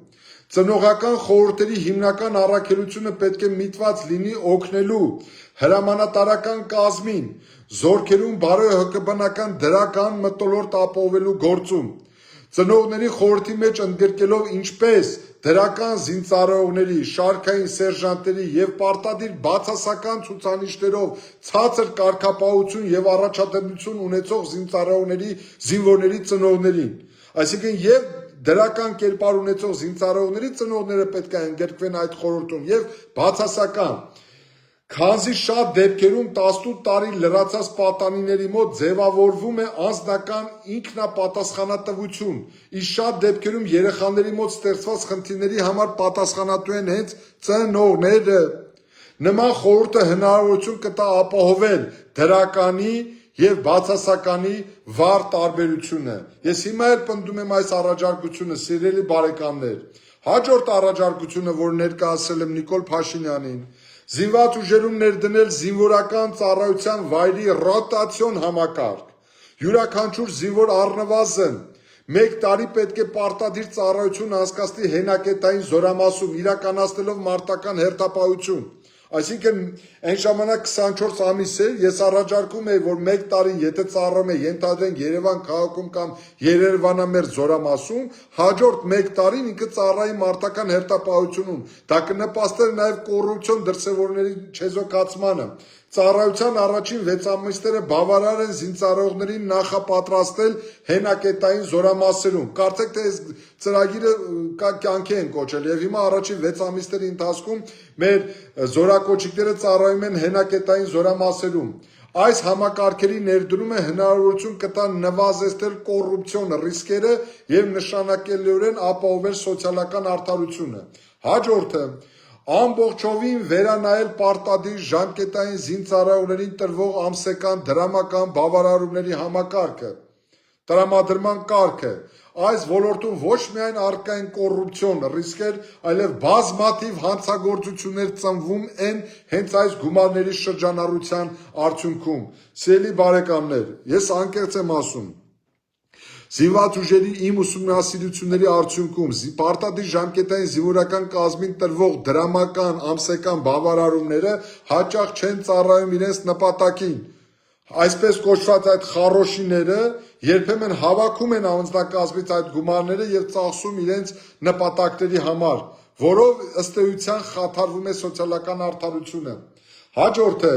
Ծնողական խորհուրդների հիմնական առաքելությունը պետք է միտված լինի օգնելու հրամանատարական կազմին, զորքերում բարոյահոգեբանական դրական մթնոլորտ ապահովելու գործում։ Ծնողների խորհրդի մեջ ընդգրկելով ինչպես դրական զինծառայողների, շարքային սերժանտների եւ պարտադիր բացասական ցուցանիշներով ցածր կարգապահություն եւ առաջադեմություն ունեցող զինծառայողների, զինվորների ծնողներին, այսինքն եւ դրական կերպար ունեցող զինծառայողների ծնողները պետք է ընդգրկվեն այդ խորհրդում եւ բացասական Քանզի շատ դեպքերում 18 տարի լրացած պատանիների մոտ ձևավորվում է անձնական ինքնապատասխանատվություն, իսկ շատ դեպքերում երեխաների մոտ ստեղծված խնդիրների համար պատասխանատու են հենց ծնողները։ Նման խորհուրդը հնարավորություն կտա ապահովել դրականի եւ բացասականի վառ տարբերությունը։ Ես հիմա էլ պնդում եմ այս առաջարկությունը, սիրելի բարեկամներ։ Հաջորդ առաջարկությունը, որ ներկայացրել եմ Նիկոլ Փաշինյանին, զինված ուժերում ներդնել զինվորական ծառայության վայրի ռոտացիոն համակարգ։ Յուրաքանչյուր զինվոր առնվազն 1 տարի պետք է պարտադիր ծառայություն անցկացնի հենակետային զորամասում, իրականացնելով մարտական հերթապահություն։ Այսինքն այն ժամանակ 24 ամիս էր, ես առաջարկում էի, որ 1 տարի եթե ծառայում է ենթադրենք Երևան քաղաքում կամ Երևանամերձ զորամասում, հաջորդ 1 տարին ինքը ծառայի մարտական հերթապահությունում։ Դա կնպաստեր նաև կոռուպցիոն դրսևորումների չեզոքացմանը։ Ծառայության առաջին 6 ամիսները բավարար են զինծառայողներին նախապատրաստել հենակետային զորամասերում։ Կարծեք թե այս ծրագիրը կյանքի են կոչել եւ հիմա առաջին 6 ամիսների ընթացքում մեր զորակոչիկները ծառայում են հենակետային զորամասերում։ Այս համակարգերի ներդրումը հնարավորություն կտա նվազեցնել կոռուպցիոն ռիսկերը եւ նշանակելիորեն ապահովել սոցիալական արդարությունը։ Հաջորդը ամբողջովին վերանայել պարտադիր ժամկետային զինծառայողներին տրվող ամսական դրամական բավարարումների համակարգը, տրամադրման կարգը։ Այս ոլորտում ոչ միայն առկա են կոռուպցիոն ռիսկեր, այլև բազմաթիվ հանցագործություններ ծնվում են հենց այս գումարների շրջանառության արդյունքում։ Սիրելի բարեկամներ, ես անկեղծ եմ ասում, զինված ուժերի իմ ուսումնասիրությունների արդյունքում պարտադիր ժամկետային զինվորական կազմին տրվող դրամական ամսական բավարարումները հաճախ չեն ծառայում իրենց նպատակին։ Այսպես կոչված այդ խառոշիները երբեմն հավաքում են անձնակազմից այդ գումարները եւ ծախսում իրենց նպատակների համար, որով ըստ էության խաթարվում է սոցիալական արդարությունը։ Հաջորդը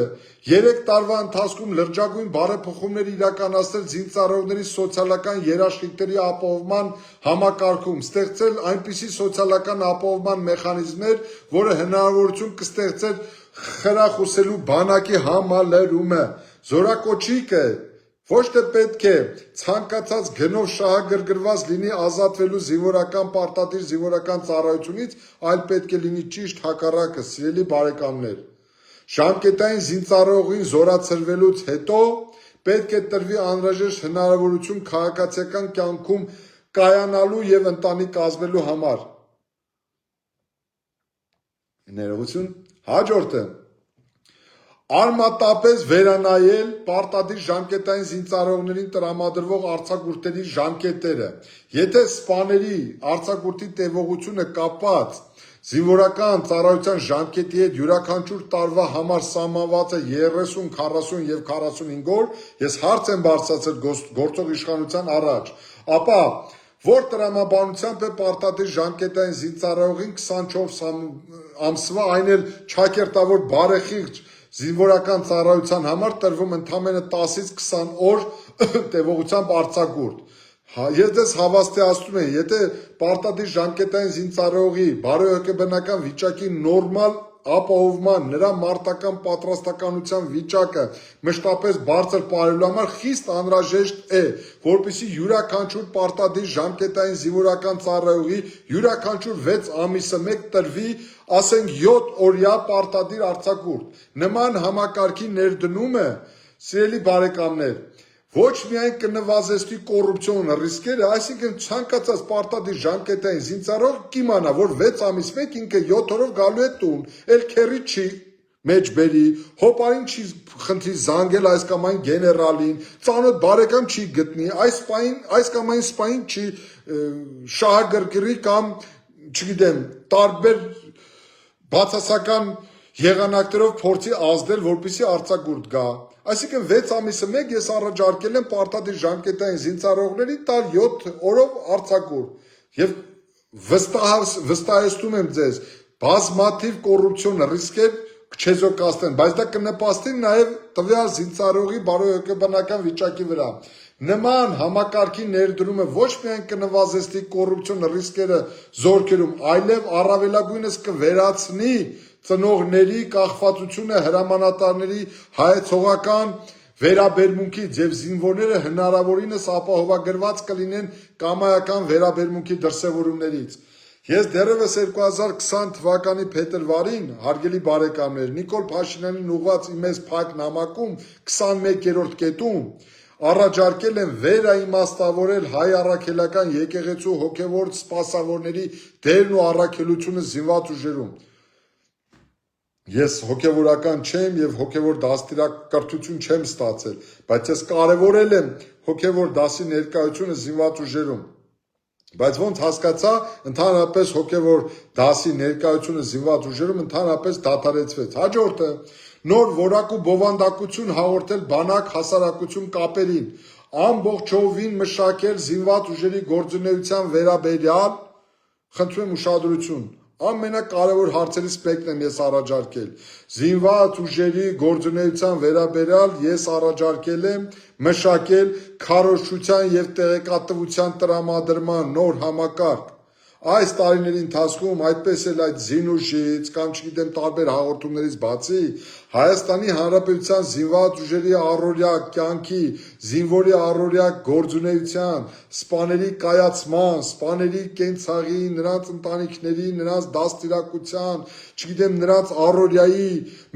3 տարվա ընթացքում լրջագույն բարեփոխումներ իրականացնել զինծառայողների սոցիալական երաշխիքների ապահովման համակարգում, ստեղծել այնպիսի սոցիալական ապահովման մեխանիզմներ, որը հնարավորություն կստեղծեր խրախուսելու բանակի համալրումը։ Զորակոչիկը ոչ թե պետք է ցանկացած գնով շահագրգռված լինի ազատվելու զինվորական պարտադիր զինվորական ծառայությունից, այլ պետք է լինի ճիշտ հակառակը, սիրելի բարեկամներ։ Ժամկետային զինծառայողին զորացրվելուց հետո պետք է տրվի անհրաժեշտ հնարավորություն քաղաքացիական կյանքում կայանալու եւ ընտանիք կազմելու համար։ Ներողություն։ Հաջորդը արմատապես վերանայել պարտադիր ժամկետային զինծառայողներին տրամադրվող արձակուրդների ժամկետները։ Եթե սպաների արձակուրդի տևողությունը կապված զինվորական ծառայության ժամկետի հետ յուրաքանչյուր տարվա համար սահմանված է 30, 40 եւ 45 օր, ես հարց եմ բարձրացրել գործող իշխանության առաջ, ապա որ տրամաբանությամբ է պարտադիր ժամկետային զինծառայողին 24 ամսվա, այն էլ ճակերտավոր բարեխիղճ զինվորական ծառայության համար տրվում ընդամենը 10-ից 20 օր տևողությամբ արձակուրդ։ Ես դες հավաստիացնում եմ, եթե պարտադիր ժամկետային զինծառայողի բարոյական վիճակի նորմալ ապահովման, նրա մարտական պատրաստականության վիճակը մշտապես բարձր պահելու համար խիստ անհրաժեշտ է, որպեսզի յուրաքանչյուր պարտադիր ժամկետային զինվորական ծառայողի յուրաքանչյուր 6 ամիսը մեկ տրվի, ասենք 7 օրյա պարտադիր արձակուրդ։ Նման համակարգի ներդնումը, սիրելի բարեկամներ, ոչ միայն կնվազեցնի կոռուպցիոն ռիսկերը, այսինքն ցանկացած պարտադիր ժամկետային զինծառայող կիմանա, որ 6 ամիս մեկ ինքը 7 օրով գալու է տուն, էլ քերի չի մեջ բերի, հոպարին չի խնդրի զանգել այս կամ այն գեներալին, ծանոթ բարեկամ չի գտնի, այս կամ այն սպային չի շահագրգռի կամ, չգիտեմ, տարբեր բացասական եղանակներով փորձի ազդել, որպեսզի արձակուրդ գա։ Այսինքն 6 ամիսը մեկ ես առաջարկել եմ պարտադիր ժամկետային զինծառայողների տալ 7 օրով արձակուրդ։ Եվ վստահեցնում եմ ձեզ, բազմաթիվ կոռուպցիոն ռիսկեր չեզոքացնեն, բայց դա կնպաստի նաև տվյալ զինծառայողի բարոյական վիճակի վրա։ Նման համակարգի ներդրումը ոչ միայն կնվազեցնի կոռուպցիոն ռիսկերը զորքերում, այլև առավելագույնս կվերացնի ծնողների կախվածությունը հրամանատարների հայեցողական վերաբերմունքից եւ զինվորները հնարավորինս ապահովագրված կլինեն կամայական վերաբերմունքի դրսևորումներից։ Ես դեռևս 2020 թվականի փետրվարին, հարգելի բարեկամներ, Նիկոլ Փաշինյանին ուղղված իմ այս փակ նամակում 21-րդ կետում առաջարկել եմ վերաիմաստավորել հայ առաքելական եկեղեցու հոգևոր սպասավորների դերն ու առաքելությունը զինված ուժերում։ Ես հոգևորական չեմ եւ հոգևոր դաստիարակրթություն չեմ ստացել, բայց ես կարևորել եմ հոգևոր դասի ներկայությունը զինված ուժերում։ Բայց ոնց հասկացա, ընդհանրապես հոգևոր դասի ներկայությունը զինված ուժերում ընդհանրապես դադարեցվեց։ Հաջորդը նոր որակ ու բովանդակություն հաղորդել բանակ հասարակություն կապերին, ամբողջովին մշակել զինված ուժերի գործունեության վերաբերյալ, խնդրում եմ ուշադրություն, ամենակարևոր հարցերից մեկն եմ ես առաջարկել։ Զինված ուժերի գործունեության վերաբերյալ ես առաջարկել եմ մշակել քարոզչության եւ տեղեկատվության տրամադրման նոր համակարգ։ Այս տարիների ընթացքում այդպես էլ այդ զինուժից կամ չգիտեմ տարբեր հաղորդումներից բացի Հայաստանի Հանրապետության զինված ուժերի առօրյա կյանքի, զինվորի առօրյա գործունեության, սպաների կայացման, սպաների կենցաղի, նրանց ընտանիքների, նրանց դաստիարակության, չգիտեմ նրանց առօրյայի,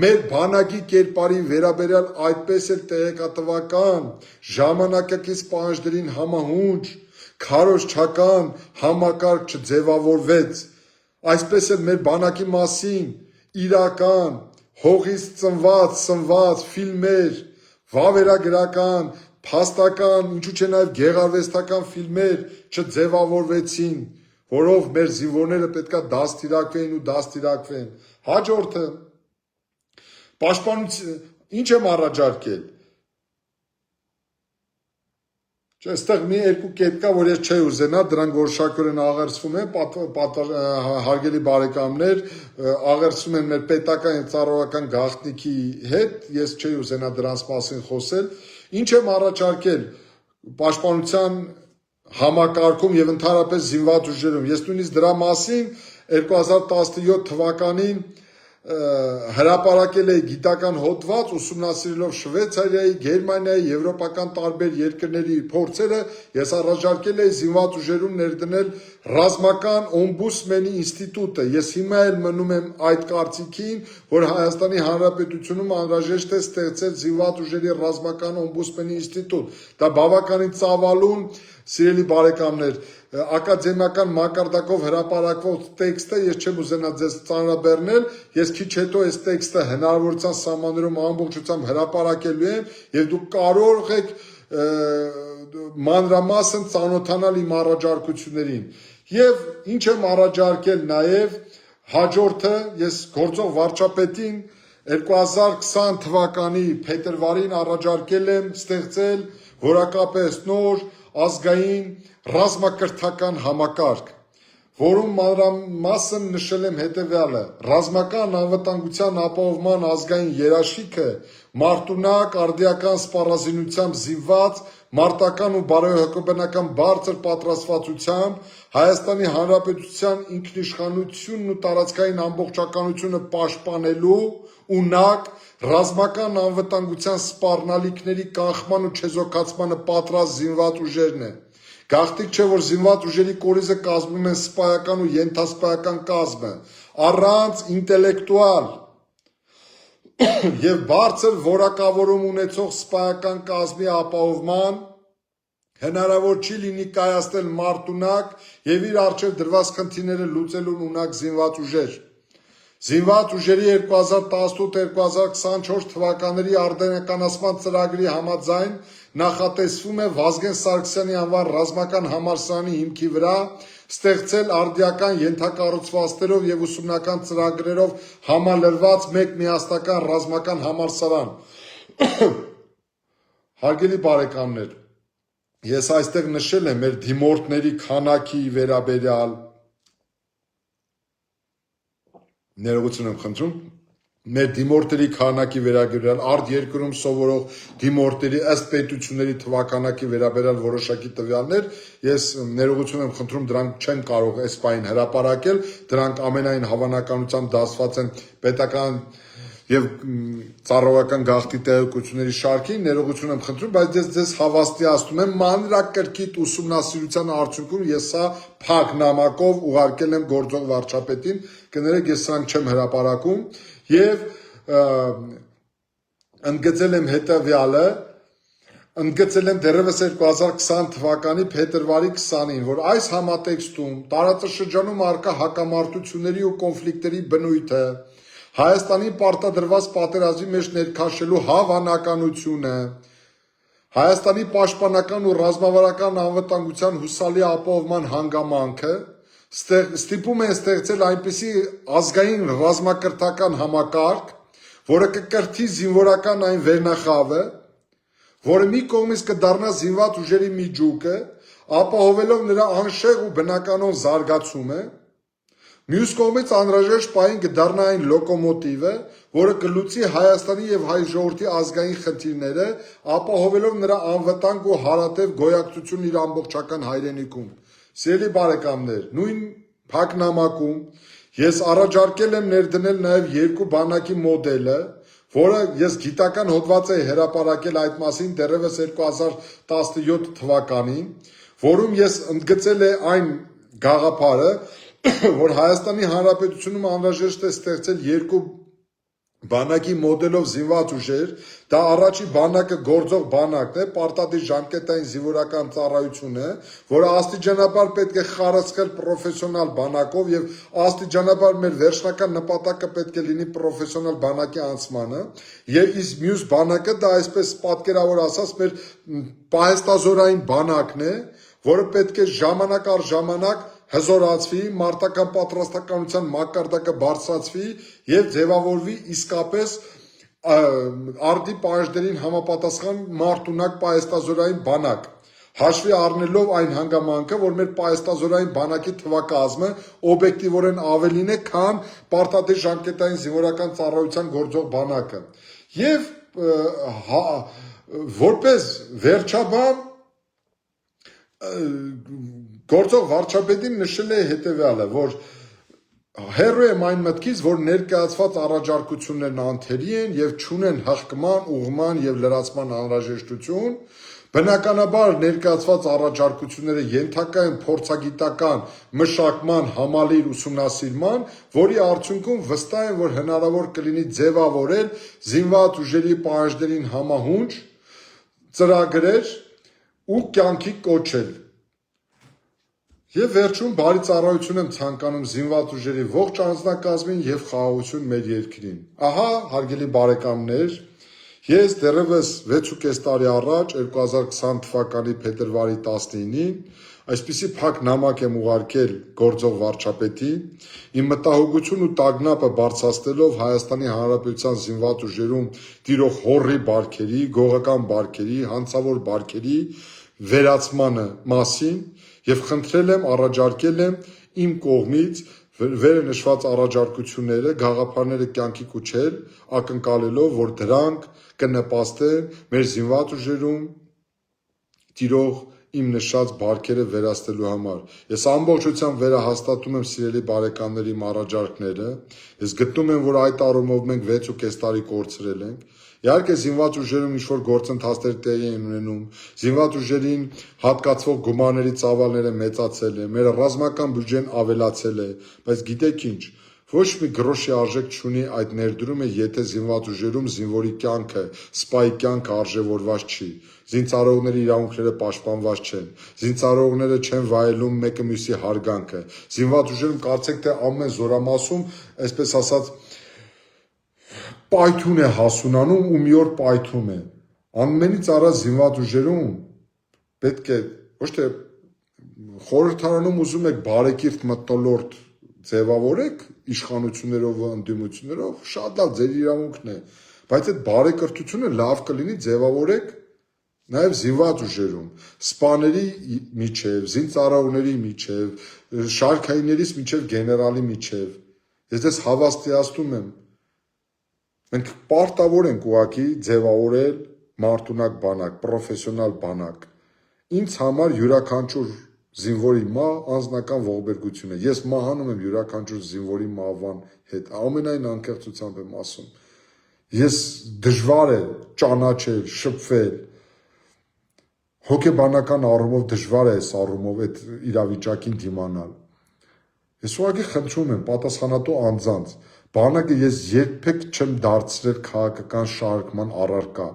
մեր բանակի կերպարի վերաբերյալ այդպես էլ տեղեկատվական, ժամանակակից պահանջներին համահունչ քարոզչական համակարգ չձևավորվեց, այսպես էլ մեր բանակի մասին իրական, հողից սնված ֆիլմեր, վավերագրական, փաստական, ինչու՞ չէ նաև գեղարվեստական ֆիլմեր չձևավորվեցին, որով մեր զինվորները պետքա դաստիարակվեն ու դաստիարակվեն։ Հաջորդը պաշտպանություն, ինչ եմ առաջարկել։ Այստեղ մի երկու կետ կա, որ ես չէի ուզենա, դրանք որոշակորեն աղերսվում են, հարգելի բարեկամներ, աղերսվում են մեր պետական եւ ծառայական գաղտնիքի հետ, ես չէի ուզենա դրանց մասին խոսել։ Ինչ եմ առաջարկել պաշտպանության համակարգում եւ ընդհանրապես զինված ուժերում։ Ես նույնիսկ դրա մասին 2017 թվականին հրապարակել է գիտական հոդված ուսումնասիրելով Շվեյցարիայի, Գերմանիայի, եվրոպական տարբեր երկրների փորձերը, ես առաջարկել էի զինված ուժերում ներդնել ռազմական օմբուդսմենի ինստիտուտը։ Ես հիմա էլ մնում եմ այդ կարծիքին, որ Հայաստանի Հանրապետությունում անհրաժեշտ է ստեղծել զինված ուժերի ռազմական օմբուդսմենի ինստիտուտ։ Դա բավականին ծավալուն, սիրելի բարեկամներ, ակադեմիական մակարդակով հրապարակվող տեքստը ես չեմ ուզենա ձեզ ծանրաբեռնել, ես քիչ հետո այս տեքստը հնարավորության սահմաններում ամբողջությամբ հրապարակելու եմ եւ դուք կարող եք մանրամասն ծանոթանալ իմ առաջարկություններին։ Եվ ինչ եմ առաջարկել նաեւ հաջորդը ես գործող վարչապետին 2020 թվականի փետրվարին առաջարկել եմ ստեղծել որակապես նոր ազգային ռազմակրթական համակարգ, որում մանրամասն նշել եմ հետևյալը. ռազմական անվտանգության ապահովման ազգային երաշխիքը մարտունակ արդիական սպառազինությամբ զինված մարտական ու բարոյահոգեբանական բարձր պատրաստվածությամբ Հայաստանի Հանրապետության ինքնիշխանությունն ու տարածքային ամբողջականությունը պաշտպանելու ունակ ռազմական անվտանգության սպառնալիքների կանխման ու չեզոքացմանը պատրաստ զինված ուժերն են։ Գաղտնիք չէ, որ զինված ուժերի կորիզը կազմում են սպայական ու ենթասպայական կազմը, առանց ինտելեկտուալ եւ բարձր որակավորում ունեցող սպայական կազմի ապահովման հնարավոր չի լինի կայացնել մարտունակ եւ իր առջեւ դրված խնդիրները լուծելուն ունակ զինված ուժեր։ Զինված ուժերի 2018-2024 թվականների արդենականացման ծրագրի համաձայն նախատեսվում է Վազգեն Սարգսյանի անվան ռազմական համալսարանի հիմքի վրա ստեղծել արդիական ենթակառուցվածքներով եւ ուսումնական ծրագրերով համալրված մեկ միասնական ռազմական համալսարան։ Հարգելի բարեկամներ, ես այստեղ նշել եմ մեր դիմորդների քանակի վերաբերյալ, Ներողություն եմ խնդրում մեր դիմորդերի քանակի վերաբերյալ արդ երկրում սովորող դիմորդերի ըստ պետությունների թվականակի վերաբերյալ որոշակի տվյալներ ես ներողություն եմ խնդրում դրանք չեմ կարող այս պահին հրապարակել դրանք ամենայն հավանականությամբ դասված են պետական եւ ծառայական գաղտնի տեղեկությունների շարքին ներողություն եմ խնդրում բայց ես ձեզ հավաստիացնում եմ մանրակրկիտ ուսումնասիրության արդյունքում ես սա փակ նամակով ուղարկել եմ գործող վարչապետին կներեք ես սրանք չեմ հրապարակում եւ ընդգծել եմ հետեւյալը ընդգծել եմ դեռևս 2020 թվականի փետրվարի 20-ին որ այս համատեքստում տարածաշրջանում առկա հակամարտությունների ու կոնֆլիկտների բնույթը Հայաստանի պարտադրված պատերազմի մեջ ներքաշելու հավանականությունը Հայաստանի պաշտպանական ու ռազմավարական անվտանգության հուսալի ապահովման հանգամանքը ստիպում են ստեղծել այնպիսի ազգային ռազմակրթական համակարգ, որը կկրթի զինվորական այն վերնախավը, որը մի կողմից կդառնա զինված ուժերի միջուկը, ապահովելով նրա անշեղ ու բնականon զարգացումը, մյուս կողմից անհրաժեշտ պահին կդառնա այն լոկոմոտիվը, որը կլուծի Հայաստանի եւ հայ ժողովրդի ազգային խնդիրները, ապահովելով նրա անվտանգ ու հարատև գոյակցությունն իր ամբողջական հայրենիքում։ Սիրելի բարեկամներ, նույն փակ նամակում ես առաջարկել եմ ներդնել նաեւ երկու բանակի մոդելը, որը ես գիտական հոդված էի հրապարակել այդ մասին դեռևս 2017 թվականին, որում ես ընդգծել եմ այն գաղափարը, որ Հայաստանի Հանրապետությունում անհրաժեշտ է ստեղծել երկու բանակի մոդելով զինված ուժեր, դա առաջի բանակը գործող բանակն է, պարտադիր ժամկետային զինվորական ծառայությունը, որը աստիճանաբար պետք է խարսխել պրոֆեսիոնալ բանակով եւ աստիճանաբար մեր վերջնական նպատակը պետք է լինի պրոֆեսիոնալ բանակի անցմանը, եւ իսկ մյուս բանակը դա այսպես պատկերավոր ասած մեր պահեստազորային բանակն է, որը պետք է ժամանակ առ ժամանակ հզորացվի, մարտական պատրաստականության մակարդակը բարձրացվի եւ ձևավորվի իսկապես արդի պահանջներին համապատասխան մարտունակ պահեստազորային բանակ, հաշվի առնելով այն հանգամանքը, որ մեր պահեստազորային բանակի թվակազմը օբյեկտիվորեն ավելին է, քան պարտադիր ժամկետային զինվորական ծառայության գործող բանակը։ Եվ որպես վերջաբան գործող վարչապետին նշել է հետևյալը, որ հեռու եմ այն մտքից, որ ներկայացված առաջարկություններն անթերի են եւ չունեն հղկման, ուղղման եւ լրացման անհրաժեշտություն, բնականաբար ներկայացված առաջարկությունները ենթակա են փորձագիտական մշակման համալիր ուսումնասիրման, որի արդյունքում վստահ եմ, որ հնարավոր կլինի ձևավորել զինված ուժերի պահանջներին համահունչ ծրագրեր ու կյանքի կոչել։ Եվ վերջում բարի ծառայություն եմ ցանկանում զինված ուժերի ողջ անձնակազմին եւ խաղաղություն մեր երկրին։ Ահա, հարգելի բարեկամներ, ես դեռևս 6.5 տարի առաջ 2020 թվականի փետրվարի 19-ին այսպիսի փակ նամակ եմ ուղարկել գործող վարչապետին, իմ մտահոգություն ու տագնապը բարձրացնելով Հայաստանի Հանրապետության զինված ուժերում տիրող հոռի բարքերի, գողական բարքերի, հանցավոր բարքերի վերացմանը մասին եւ խնդրել եմ, առաջարկել եմ իմ կողմից վերը նշված առաջարկությունները, գաղափարները կյանքի կոչել, ակնկալելով, որ դրանք կնպաստեն մեր զինված ուժերում տիրող իմ նշած բարքերը վերացնելու համար։ Ես ամբողջությամբ վերահաստատում եմ սիրելի բարեկամների իմ առաջարկները։ Ես գտնում եմ, որ այդ առումով մենք 6.5 տարի կորցրել ենք։ Իհարկե զինված ուժերում ինչ-որ գործընթացներ տեղի են ունենում, զինված ուժերին հատկացվող գումարների ծավալները մեծացել է, մեր ռազմական բյուջեն ավելացել է, բայց գիտեք ինչ, ոչ մի գրոշի արժեք չունի այդ ներդրումը, եթե զինված ուժերում զինվորի կյանքը, սպայի կյանքը արժևորված չի, զինծառայողների իրավունքները պաշտպանված չեն, զինծառայողները չեն վայելում մեկը մյուսի հարգանքը, զինված ուժերում կարծեք թե ամեն զորամասում, այսպես ասած, պայթուն է հասունանում ու մի օր պայթում է։ Ամենից առաջ զինված ուժերում պետք է ոչ թե խորհրդարանում ուզում եք բարեկիրթ մթնոլորտ ձևավորեք իշխանություններով ու ընդդիմություններով, շատ լավ ձեր իրավունքն է, բայց այդ բարեկրթությունը լավ կլինի ձևավորեք նաև զինված ուժերում, սպաների միջև, զինծառայողների միջև, շարքայիններից միջև գեներալի միջև։ Ես դες հավաստիացնում եմ, մենք պարտավոր ենք ուղղակի ձևավորել մարտունակ բանակ, պրոֆեսիոնալ բանակ։ Ինձ համար յուրաքանչյուր զինվորի մահ անձնական ողբերգություն է։ Ես մահանում եմ յուրաքանչյուր զինվորի մահվան հետ, ամենայն անկեղծությամբ եմ ասում։ Ես դժվար է ճանաչել, շփվել, հոգեբանական առումով դժվար է այս առումով այդ իրավիճակին դիմանալ։ Ես ուղղակի խնդրում եմ պատասխանատու անձանց, բանակը ես երբեք չեմ դարձրել քաղաքական շարժման առարկա,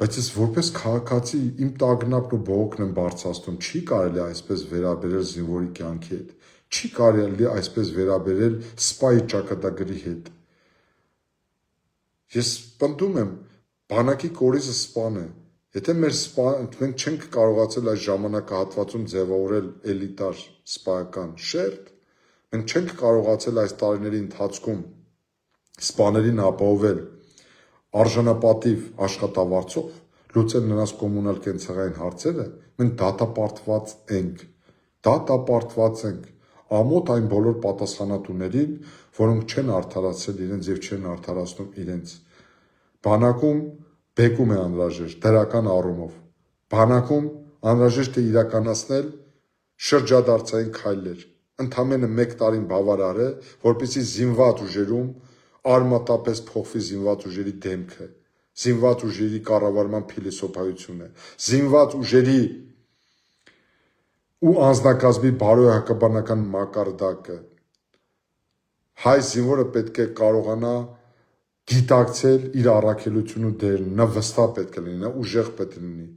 բայց ես որպես քաղաքացի իմ տագնապն ու բողոքն եմ բարձրացնում, չի կարելի այսպես վերաբերել զինվորի կյանքի հետ, չի կարելի այսպես վերաբերել սպայի ճակատագրի հետ։ Ես պնդում եմ, բանակի կորիզը սպան է, եթե մենք չենք կարողացել այս ժամանակահատվածում ձևավորել էլիտար սպայական շերտ, մենք չենք կարողացել այս տարիների ընթացքում սպաներին ապահովել արժանապատիվ աշխատավարձով, լուծել նրանց կոմունալ կենցաղային հարցերը, մենք դատապարտված ենք ամոթ այն բոլոր պատասխանատուներին, որոնք չեն արդարացրել իրենց եւ չեն արդարացնում իրենց։ Բանակում բեկում է անհրաժեշտ դրական առումով։ Բանակում անհրաժեշտ է իրականացնել շրջադարձային քայլեր։ Ընդամենը 1 տարին բավարար է, որպեսզի զինված ուժերում արմատապես փոխվի զինված ուժերի դեմքը, զինված ուժերի կառավարման փիլիսոփայությունը, զինված ուժերի ու անձնակազմի բարոյահակաբանական մակարդակը։ Հայ զինվորը պետք է կարողանա գիտակցել իր առաքելությունը ու դերն, նա վստահ պետք է լինի, նա ուժեղ պետք է լինի։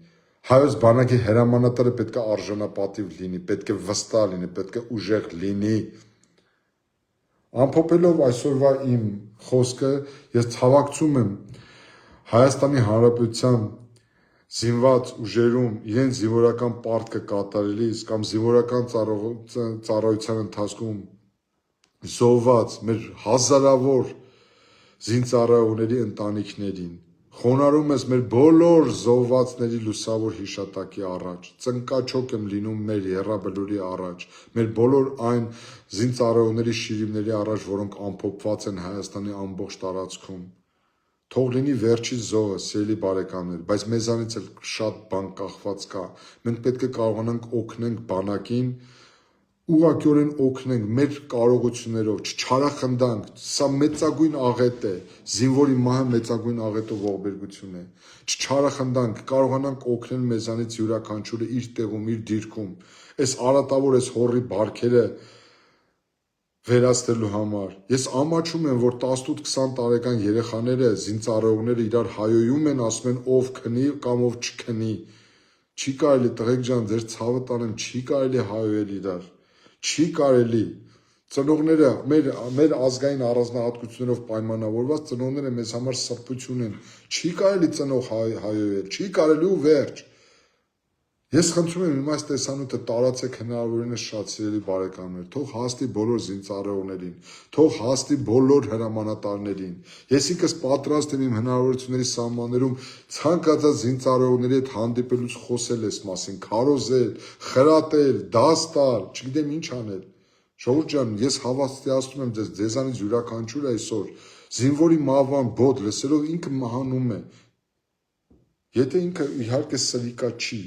Հայոց բանակի հրամանատարը պետք է արժանապատիվ լինի, պետք է վստահ լինի, պետք է ուժեղ լինի։ Ամփոփելով այսօրվա իմ խոսքը, ես ցավակցում եմ Հայաստանի Հանրապետության զինված ուժերում իրենց զինվորական պարտքը կատարելիս կամ զինվորական ծառայության ընթացքում զոհված մեր հազարավոր զինծառայողների ընտանիքներին, խոնարհում ես մեր բոլոր զոհվածների լուսավոր հիշատակի առաջ, ծնկաչոք եմ լինում մեր եռաբլուրի առաջ, մեր բոլոր այն զինծառայողների շիրիմների առաջ, որոնք ամփոփված են Հայաստանի ամբողջ տարածքում։ Թող լինի վերջի զոհը, սիրելի բարեկամներ, բայց մեզանից էլ շատ բան կախված կա։ Մենք պետք է կարողանանք օգնենք բանակին, ուղղակիորեն օգնենք մեր կարողություններով, չչարախնդանք, սա մեծագույն աղետ է, զինվորի մահը մեծագույն աղետով ողբերգություն է, չչարախնդանք, կարողանանք օգնել մեզանից յուրաքանչյուրը իր տեղում, իր դիրքում, այս արատավոր, այս հորի բարքերը վերացնելու համար։ Ես ամաչում եմ, որ 18-20 տարեկան երեխաները, զինծառայողները իրար հայոյում են, ասում են ով քնի կամ ով չքնի։ Չի կարելի, տղեկ ջան, ձեր ցավը տանեմ, չի կարելի հայոյել իրար։ Չի կարելի։ Ծնողները մեր ազգային առանձնահատկություններով պայմանավորված ծնողները մեզ համար սրբություն են։ Չի կարելի ծնող հայոյել, չի կարելի ու վերջ։ Ես խնդրում եմ իմ այս տեսանյութը տարածեք հնարավորինս շատ, սիրելի բարեկամներ, թող հասնի բոլոր զինծառայողներին, թող հասնի բոլոր հրամանատարներին։ Ես ինքս պատրաստ եմ իմ հնարավորությունների սահմաններում ցանկացած զինծառայողների հետ հանդիպելուց խոսել այս մասին, քարոզել, խրատել, դաս տալ, չգիտեմ ինչ անել։ Ժողովուրդ ջան, ես հավաստիացնում եմ ձեզանից յուրաքանչյուրը այսօր զինվորի մահվան բոդ լսելով ինքը մահանում է։ Եթե ինքը իհարկե սրիկա չի։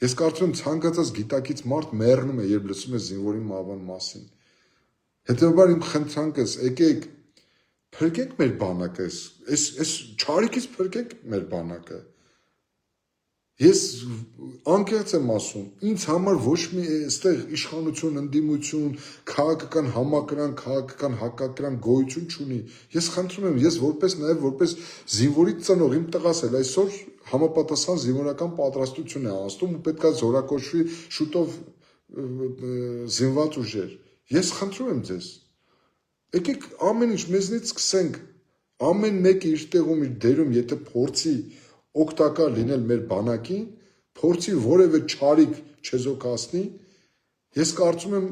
Ես կարծում եմ ցանկացած գիտակից մարդ մեռնում է, երբ լսում է զինվորի մահվան մասին։ Հետևաբար իմ խնդրանքս, եկեք փրկենք մեր բանակը, այս չարիքից փրկենք մեր բանակը։ Ես անկեղծ եմ ասում, ինձ համար ոչ մի այստեղ իշխանություն, ընդդիմություն, քաղաքական համակրանք, քաղաքական հակակրանք գոյություն չունի։ Ես խնդրում եմ, ես նաև որպես զինվորի ծնող իմ տղաս էլ այսօր համապատասխան զինվորական պատրաստություն է անցնում ու պետքա զորակոչվի շուտով զինված ուժեր։ Ես խնդրում եմ ձեզ, եկեք ամեն ինչ մեզնից սկսենք, ամեն մեկը իր տեղում, իր դերում, եթե փորձի օգտակար լինել մեր բանակին, փորձի որևէ չարիք չեզոքացնի, ես կարծում եմ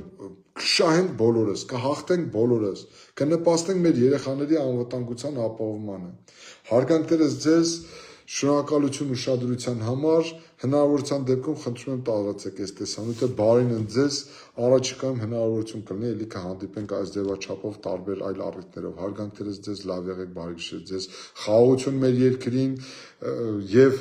կշահենք բոլորս, կհաղթենք բոլորս, կնպաստենք մեր երեխաների անվտանգության ապահովմանը։ Հարգանքներս ձեզ, շնորհակալություն ուշադրության համար, Հնարավորության դեպքում խնդրում եմ տարածեք այս տեսանյութը, բարին են ձեզ, առաջիկայում հնարավորություն կլինի ելիքը հանդիպենք այս ձևաչափով տարբեր այլ առիթներով, հարգանքներս ձեզ, լավ եղեք, բարի գիշեր ձեզ, խաղաղություն մեր երկրին եւ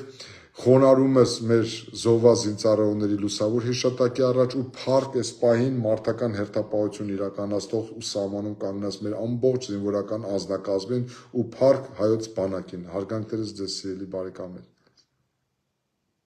խոնարհումս մեր զոհված զինծառայողների լուսավոր հիշատակի առաջ ու փառք այս պահին մարդական հերթապահություն իրականացնող ու սահմանում կանգնած մեր ամբողջ զինվորական անձնակազմին ու փառք հայոց բանակին, հարգանքներս ձեզ սիրելի բարեկամներ։